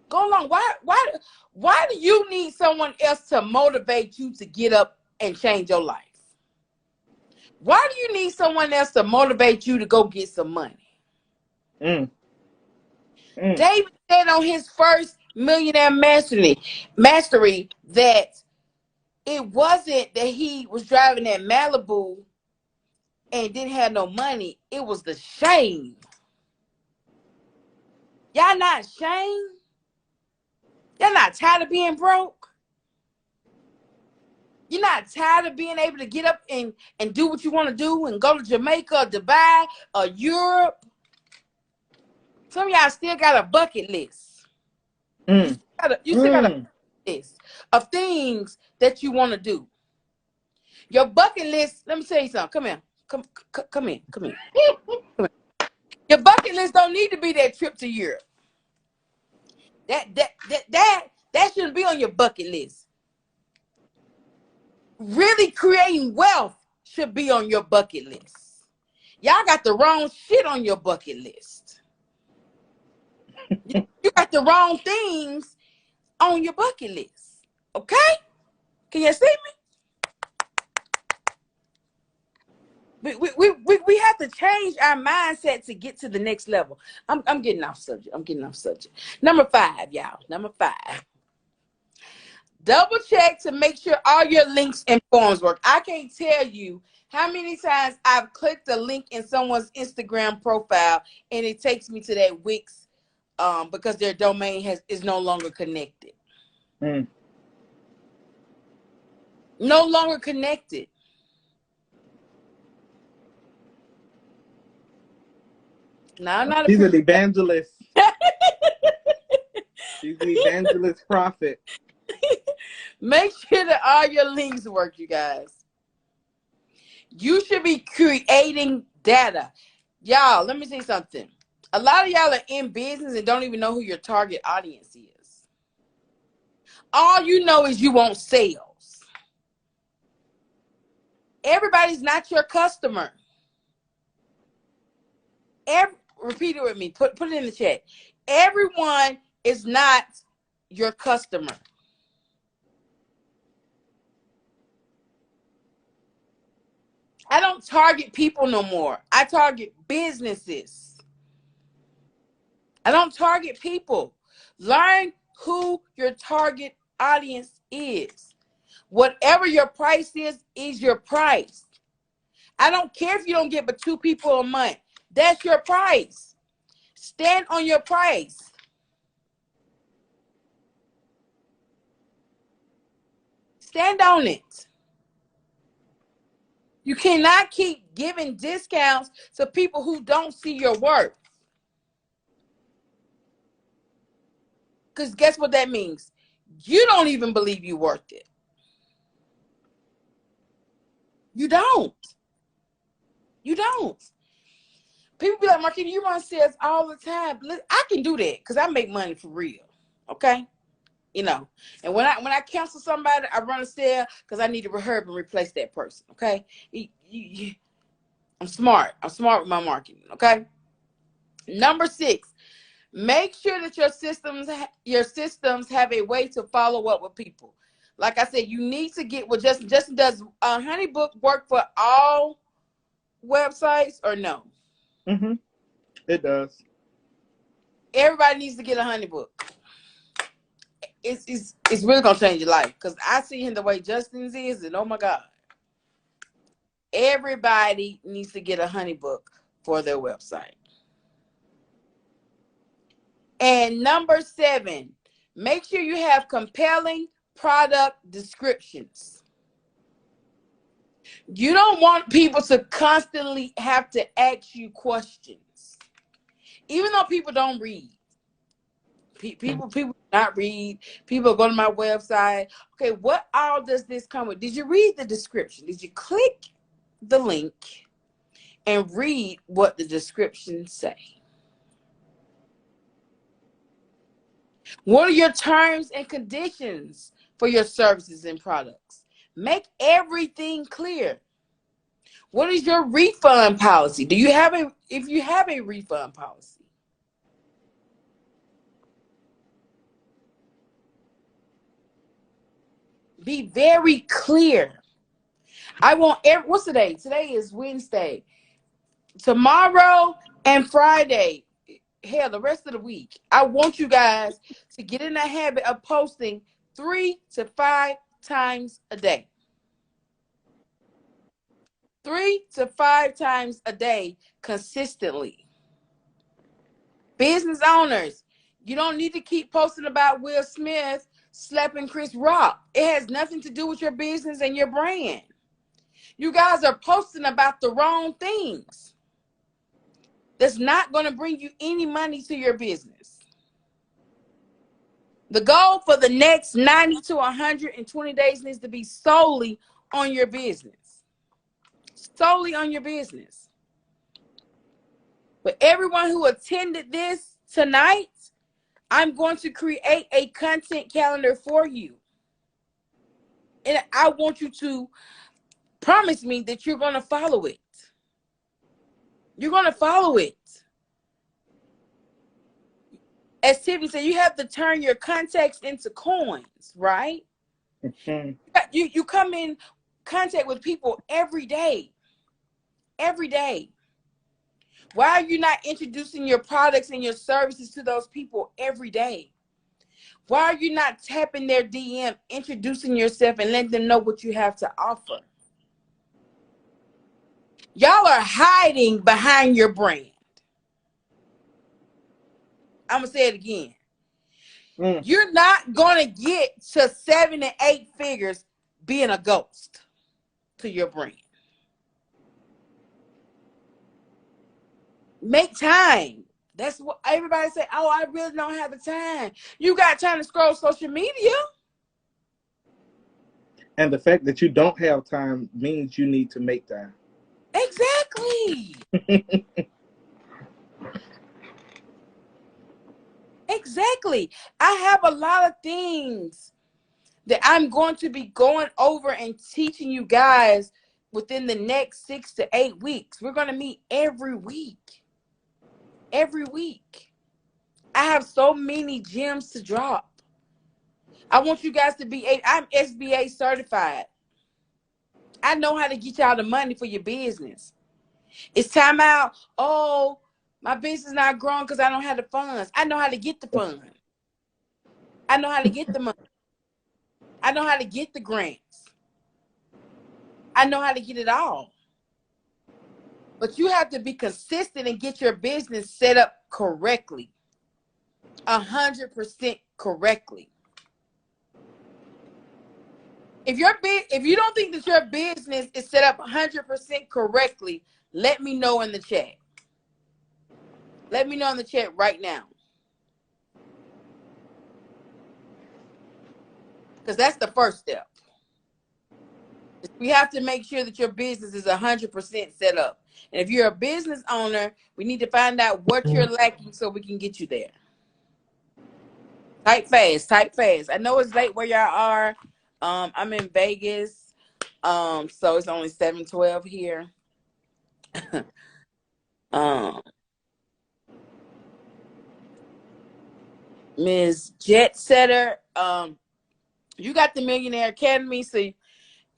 Go along. Why do you need someone else to motivate you to get up and change your life? Why do you need someone else to motivate you to go get some money? David said on his first Millionaire Mastery that it wasn't that he was driving that Malibu and didn't have no money. It was the shame. Y'all not ashamed? Y'all not tired of being broke? You're not tired of being able to get up and do what you want to do and go to Jamaica or Dubai or Europe? Some of y'all still got a bucket list. You still got a bucket list of things that you want to do. Your bucket list, let me tell you something. Come here. Come in. Come here. Your bucket list don't need to be that trip to Europe. That shouldn't be on your bucket list. Really creating wealth should be on your bucket list. Y'all got the wrong shit on your bucket list. You got the wrong things on your bucket list. Okay? Can you see me? We have to change our mindset to get to the next level. I'm getting off subject. Number 5, y'all. Number 5. Double check to make sure all your links and forms work. I can't tell you how many times I've clicked a link in someone's Instagram profile and it takes me to that Wix because their domain is no longer connected. No longer connected. No, I'm not. She's an evangelist. She's an evangelist prophet. Make sure that all your links work, you guys. You should be creating data. Y'all, let me say something. A lot of y'all are in business and don't even know who your target audience is. All you know is you want sales. Everybody's not your customer. Repeat it with me. Put it in the chat. Everyone is not your customer. I don't target people no more. I target businesses. I don't target people. Learn who your target audience is. Whatever your price is your price. I don't care if you don't get but 2 people a month. That's your price. Stand on your price. Stand on it. You cannot keep giving discounts to people who don't see your worth. Because guess what that means? You don't even believe you're worth it. You don't. You don't. People be like, Marquita, you run sales all the time. I can do that because I make money for real. Okay? You know. And when I cancel somebody, I run a sale because I need to reherb and replace that person. Okay? I'm smart. I'm smart with my marketing. Okay? Number 6, make sure that your systems have a way to follow up with people. Like I said, you need to get what Justin does. Honeybook work for all websites or no? Mm-hmm. It does. Everybody needs to get a Honeybook. It's really gonna change your life because I see him the way Justin's is, and oh my God, everybody needs to get a Honeybook for their website. And number 7, make sure you have compelling product descriptions. You don't want people to constantly have to ask you questions, even though people don't read. People not read. People go to my website. Okay, what all does this come with? Did you read the description? Did you click the link and read what the descriptions say? What are your terms and conditions for your services and products? Make everything clear. What is your refund policy? If you have a refund policy? Be very clear. I want what's today? Today is Wednesday. Tomorrow and Friday, hell, the rest of the week, I want you guys to get in the habit of posting 3 to 5 times a day. 3 to 5 times a day consistently. Business owners, you don't need to keep posting about Will Smith slapping Chris Rock. It has nothing to do with your business and your brand. You guys are posting about the wrong things. That's not going to bring you any money to your business. The goal for the next 90 to 120 days needs to be solely on your business. Solely on your business. But everyone who attended this tonight, I'm going to create a content calendar for you. And I want you to promise me that you're going to follow it. You're going to follow it. As Tiffany said, you have to turn your contacts into coins, right? Mm-hmm. You come in contact with people every day. Every day. Why are you not introducing your products and your services to those people every day? Why are you not tapping their DM, introducing yourself, and letting them know what you have to offer? Y'all are hiding behind your brand. I'm going to say it again. You're not going to get to 7 and 8 figures being a ghost to your brand. Make time. That's what everybody say. Oh, I really don't have the time. You got time to scroll social media. And the fact that you don't have time means you need to make time. Exactly. Exactly. I have a lot of things that I'm going to be going over and teaching you guys within the next 6 to 8 weeks. We're going to meet every week. Every week. I have so many gems to drop. I want you guys to I'm SBA certified. I know how to get y'all the money for your business. It's time out. Oh, my business not growing because I don't have the funds. I know how to get the funds. I know how to get the money. I know how to get the grants. I know how to get it all. But you have to be consistent and get your business set up correctly. 100% correctly. If you don't think that your business is set up 100% correctly, let me know in the chat. Let me know in the chat right now. Because that's the first step. We have to make sure that your business is 100% set up. And if you're a business owner, we need to find out what you're lacking so we can get you there. Type fast, type fast. I know it's late where y'all are. I'm in Vegas. So it's only 7:12 here. Ms. Jet Setter, you got the Millionaire Academy. So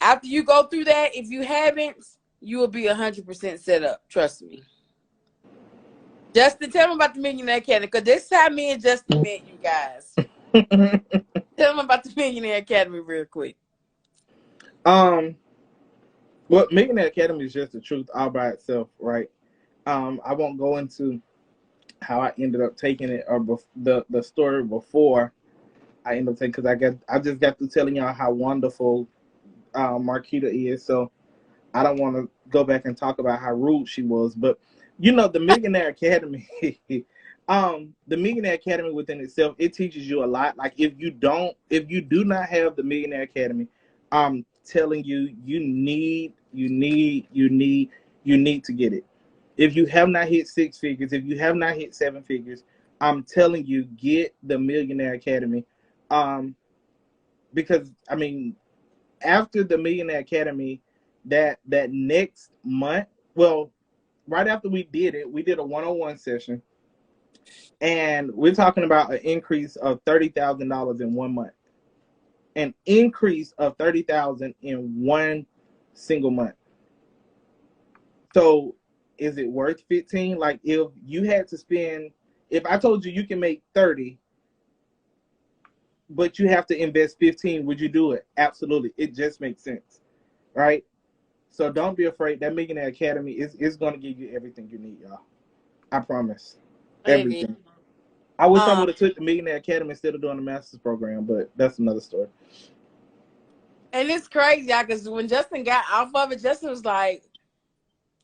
after you go through that, if you haven't, you will be 100% set up. Trust me. Justin, tell them about the Millionaire Academy, because this is how me and Justin met, you guys. Tell them about the Millionaire Academy real quick. Well, Millionaire Academy is just the truth all by itself, right? I won't go into how I ended up taking it or the story before I ended up taking, because I just got through telling y'all how wonderful Marquita is. So I don't want to go back and talk about how rude she was, but the Millionaire Academy, the Millionaire Academy within itself, it teaches you a lot. Like if you do not have the Millionaire Academy, I'm telling you, you need to get it. If you have not hit 6 figures, if you have not hit 7 figures, I'm telling you, get the Millionaire Academy. Because I mean, after the Millionaire Academy, that next month, well, right after we did it, we did a one-on-one session, and we're talking about an increase of $30,000 in 1 month. An increase of $30,000 in one single month. So, is it worth 15? Like, if you had to spend, if I told you can make 30, but you have to invest 15, would you do it? Absolutely. It just makes sense, right? So don't be afraid. That Millionaire Academy is going to give you everything you need, y'all. I promise. Everything. I wish I would have took the Millionaire Academy instead of doing the master's program, but that's another story. And it's crazy, y'all, because when Justin got off of it, Justin was like,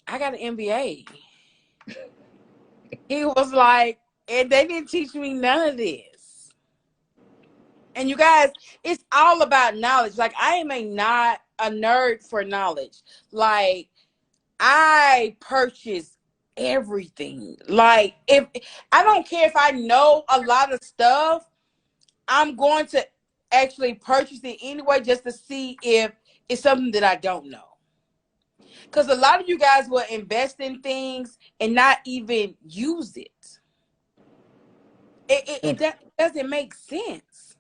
I got an MBA. He was like, and they didn't teach me none of this. And you guys, it's all about knowledge. Like, I am not a nerd for knowledge. Like, I purchase everything. Like, if I don't care if I know a lot of stuff, I'm going to actually purchase it anyway just to see if it's something that I don't know. Because a lot of you guys will invest in things and not even use it. It doesn't make sense.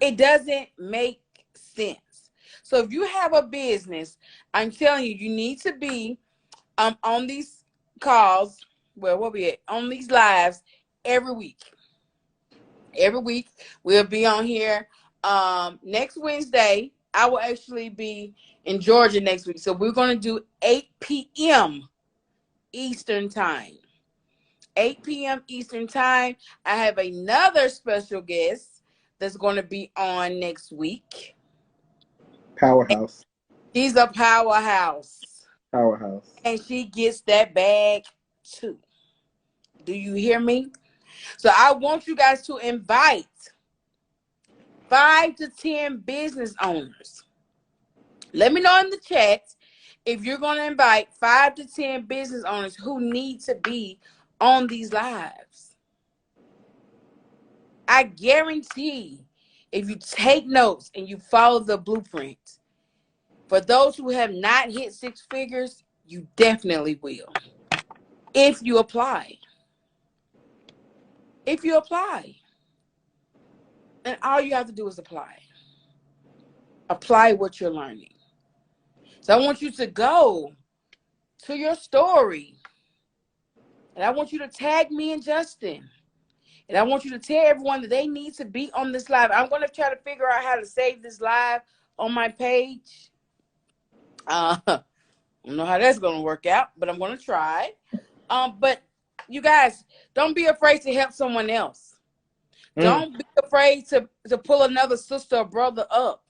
It doesn't make sense. So if you have a business, I'm telling you, you need to be on these calls. Well, what we at? On these lives every week. Every week we'll be on here. Next Wednesday, I will actually be in Georgia next week. So we're going to do 8 p.m. Eastern time. 8 p.m. Eastern time. I have another special guest that's going to be on next week. Powerhouse. She's a powerhouse. Powerhouse. And she gets that bag too. Do you hear me? So I want you guys to invite 5 to 10 business owners. Let me know in the chat if you're going to invite 5 to 10 business owners who need to be on these lives. I guarantee if you take notes and you follow the blueprint, for those who have not hit 6 figures, you definitely will. If you apply. If you apply. And all you have to do is apply. Apply what you're learning. So I want you to go to your story. And I want you to tag me and Justin. And I want you to tell everyone that they need to be on this live. I'm going to try to figure out how to save this live on my page. I don't know how that's going to work out, but I'm going to try. But you guys, don't be afraid to help someone else. Don't be afraid to pull another sister or brother up.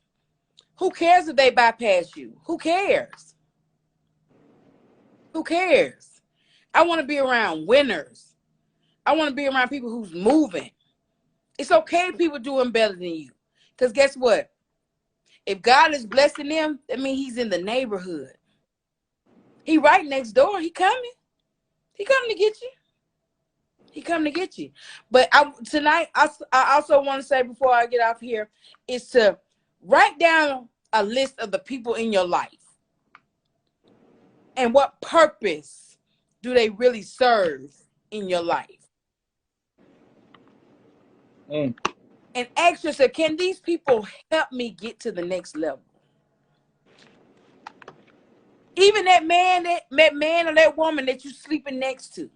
Who cares if they bypass you? Who cares? Who cares? I want to be around winners. I want to be around people who's moving. It's okay if people doing better than you. Because guess what? If God is blessing them, that means he's in the neighborhood. He right next door. He coming. He coming to get you. He coming to get you. But tonight, I also want to say before I get off here, is to write down a list of the people in your life. And what purpose do they really serve in your life? And ask yourself, can these people help me get to the next level? Even that man or that woman that you're sleeping next to.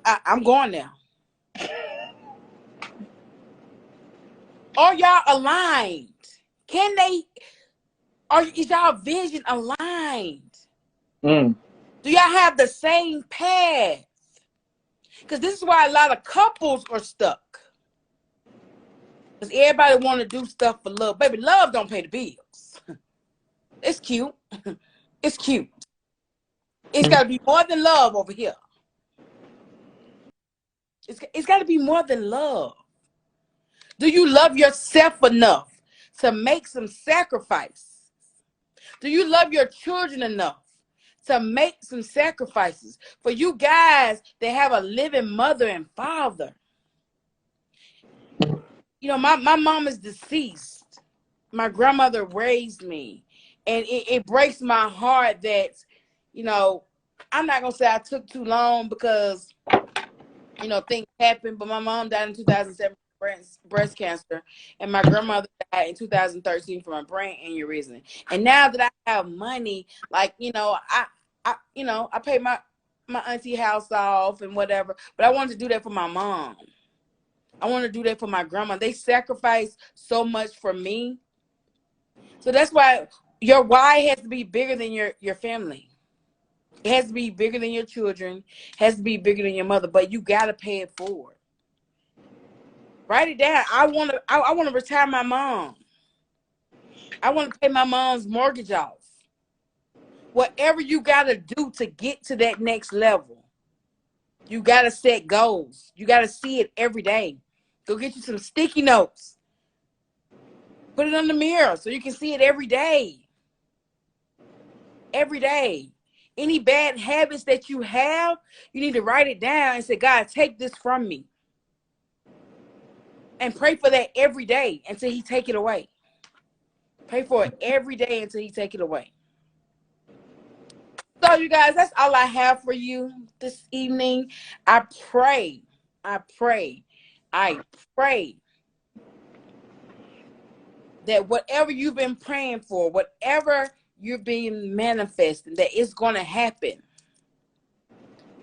I'm going now. Are y'all aligned? Is y'all vision aligned? Do y'all have the same path? Because this is why a lot of couples are stuck. Because everybody want to do stuff for love. Baby, love don't pay the bills. It's cute. It's cute. It's got to be more than love over here. It's got to be more than love. Do you love yourself enough to make some sacrifice? Do you love your children enough to make some sacrifices? For you guys that have a living mother and father. You know, my mom is deceased. My grandmother raised me. And it breaks my heart that, you know, I'm not going to say I took too long because, you know, things happened. But my mom died in 2007 from breast cancer. And my grandmother died in 2013 from a brain aneurysm. And now that I have money, like, you know, I pay my auntie house off and whatever. But I wanted to do that for my mom. I want to do that for my grandma. They sacrificed so much for me. So that's why your why has to be bigger than your family. It has to be bigger than your children. It has to be bigger than your mother. But you got to pay it forward. Write it down. I want to retire my mom. I want to pay my mom's mortgage off. Whatever you got to do to get to that next level, you got to set goals. You got to see it every day. Go get you some sticky notes. Put it on the mirror so you can see it every day. Every day. Any bad habits that you have, you need to write it down and say, God, take this from me. And pray for that every day until he take it away. Pray for it every day until he take it away. So, you guys, that's all I have for you this evening. I pray that whatever you've been praying for, whatever you're being manifesting, that it's going to happen.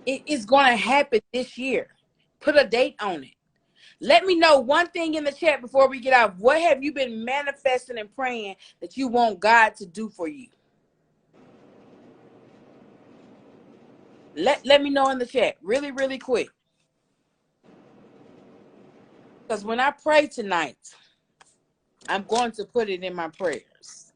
It is going to happen this year. Put a date on it. Let me know one thing in the chat before we get out. What have you been manifesting and praying that you want God to do for you? Let me know in the chat really, really quick. Because when I pray tonight, I'm going to put it in my prayers.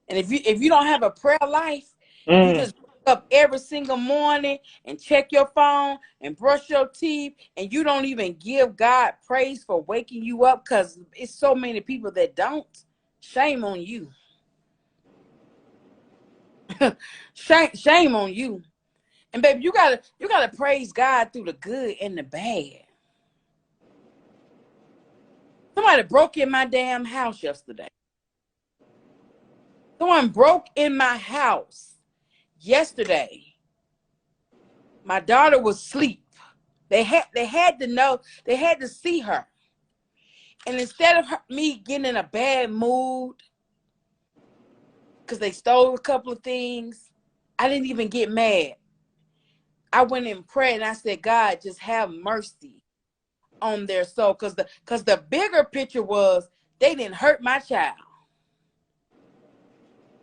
And if you don't have a prayer life, you just wake up every single morning and check your phone and brush your teeth, and you don't even give God praise for waking you up, because it's so many people that don't. Shame on you. Shame on you. And baby, you gotta praise God through the good and the bad. Somebody broke in my damn house yesterday. Someone broke in my house yesterday. My daughter was asleep. They had to know. They had to see her. And instead of me getting in a bad mood because they stole a couple of things, I didn't even get mad. I went in prayer and I said, God, just have mercy on their soul. Because the bigger picture was they didn't hurt my child.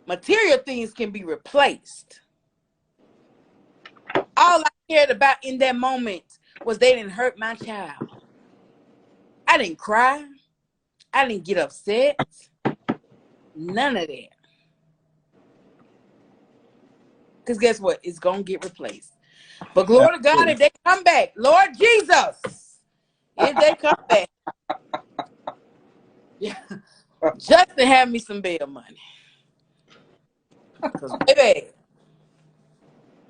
Material things can be replaced. All I cared about in that moment was they didn't hurt my child. I didn't cry. I didn't get upset. None of that. Because guess what? It's going to get replaced. But glory to God, if they come back, Lord Jesus, if they come back, yeah, just to have me some bail money. Because, baby,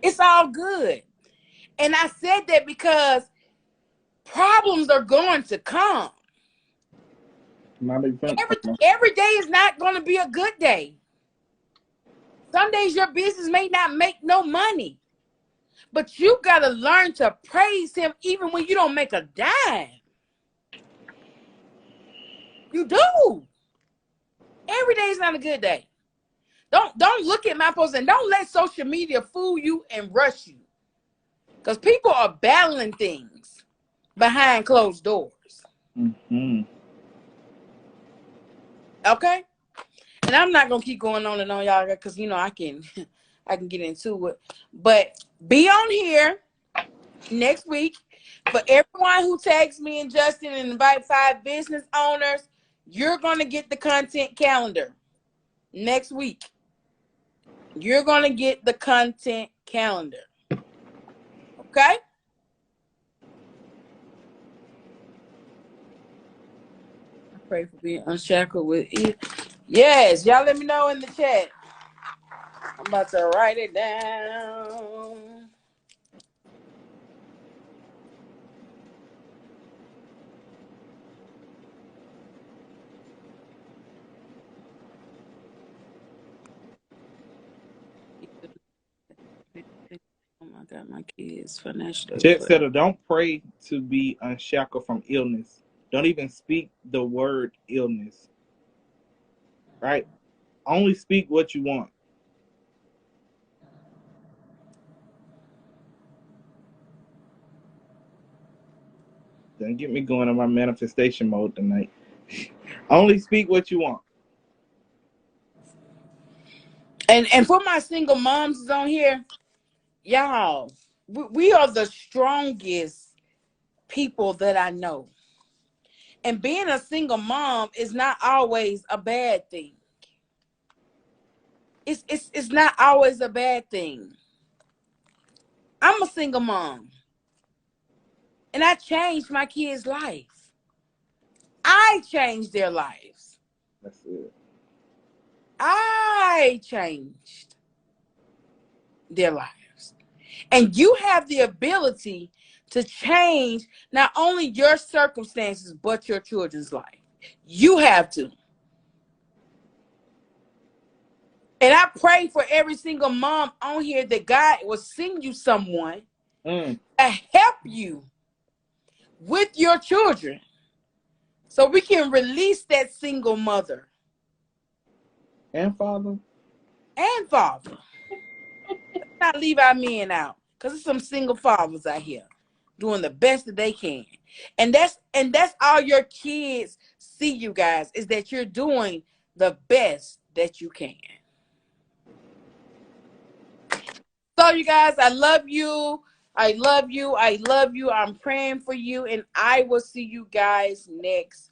it's all good. And I said that because problems are going to come. Every day is not going to be a good day. Some days your business may not make no money. But you got to learn to praise him even when you don't make a dime. You do. Every day is not a good day. Don't look at my post and don't let social media fool you and rush you. Because people are battling things behind closed doors. Mm-hmm. Okay? And I'm not going to keep going on and on, y'all, because, you know, I can get into it. But be on here next week. For everyone who tags me and Justin and invite 5 business owners, you're going to get the content calendar next week. You're going to get the content calendar. Okay? I pray for being unshackled with it. Yes, y'all let me know in the chat. I'm about to write it down. Oh my God, my kids financially. Jet Setter, don't pray to be unshackled from illness. Don't even speak the word illness. Right? Only speak what you want. Don't get me going on my manifestation mode tonight. Only speak what you want. And for my single moms on here, y'all, we are the strongest people that I know. And being a single mom is not always a bad thing. It's not always a bad thing. I'm a single mom. And I changed my kids' life. I changed their lives. That's it. I changed their lives. And you have the ability to change not only your circumstances, but your children's life. You have to. And I pray for every single mom on here that God will send you someone to help you with your children so we can release that single mother. And father. And father. Let's not leave our men out, because there's some single fathers out here doing the best that they can. And that's all your kids see, you guys, is that you're doing the best that you can. So you guys, I love you. I love you. I love you. I'm praying for you. And I will see you guys next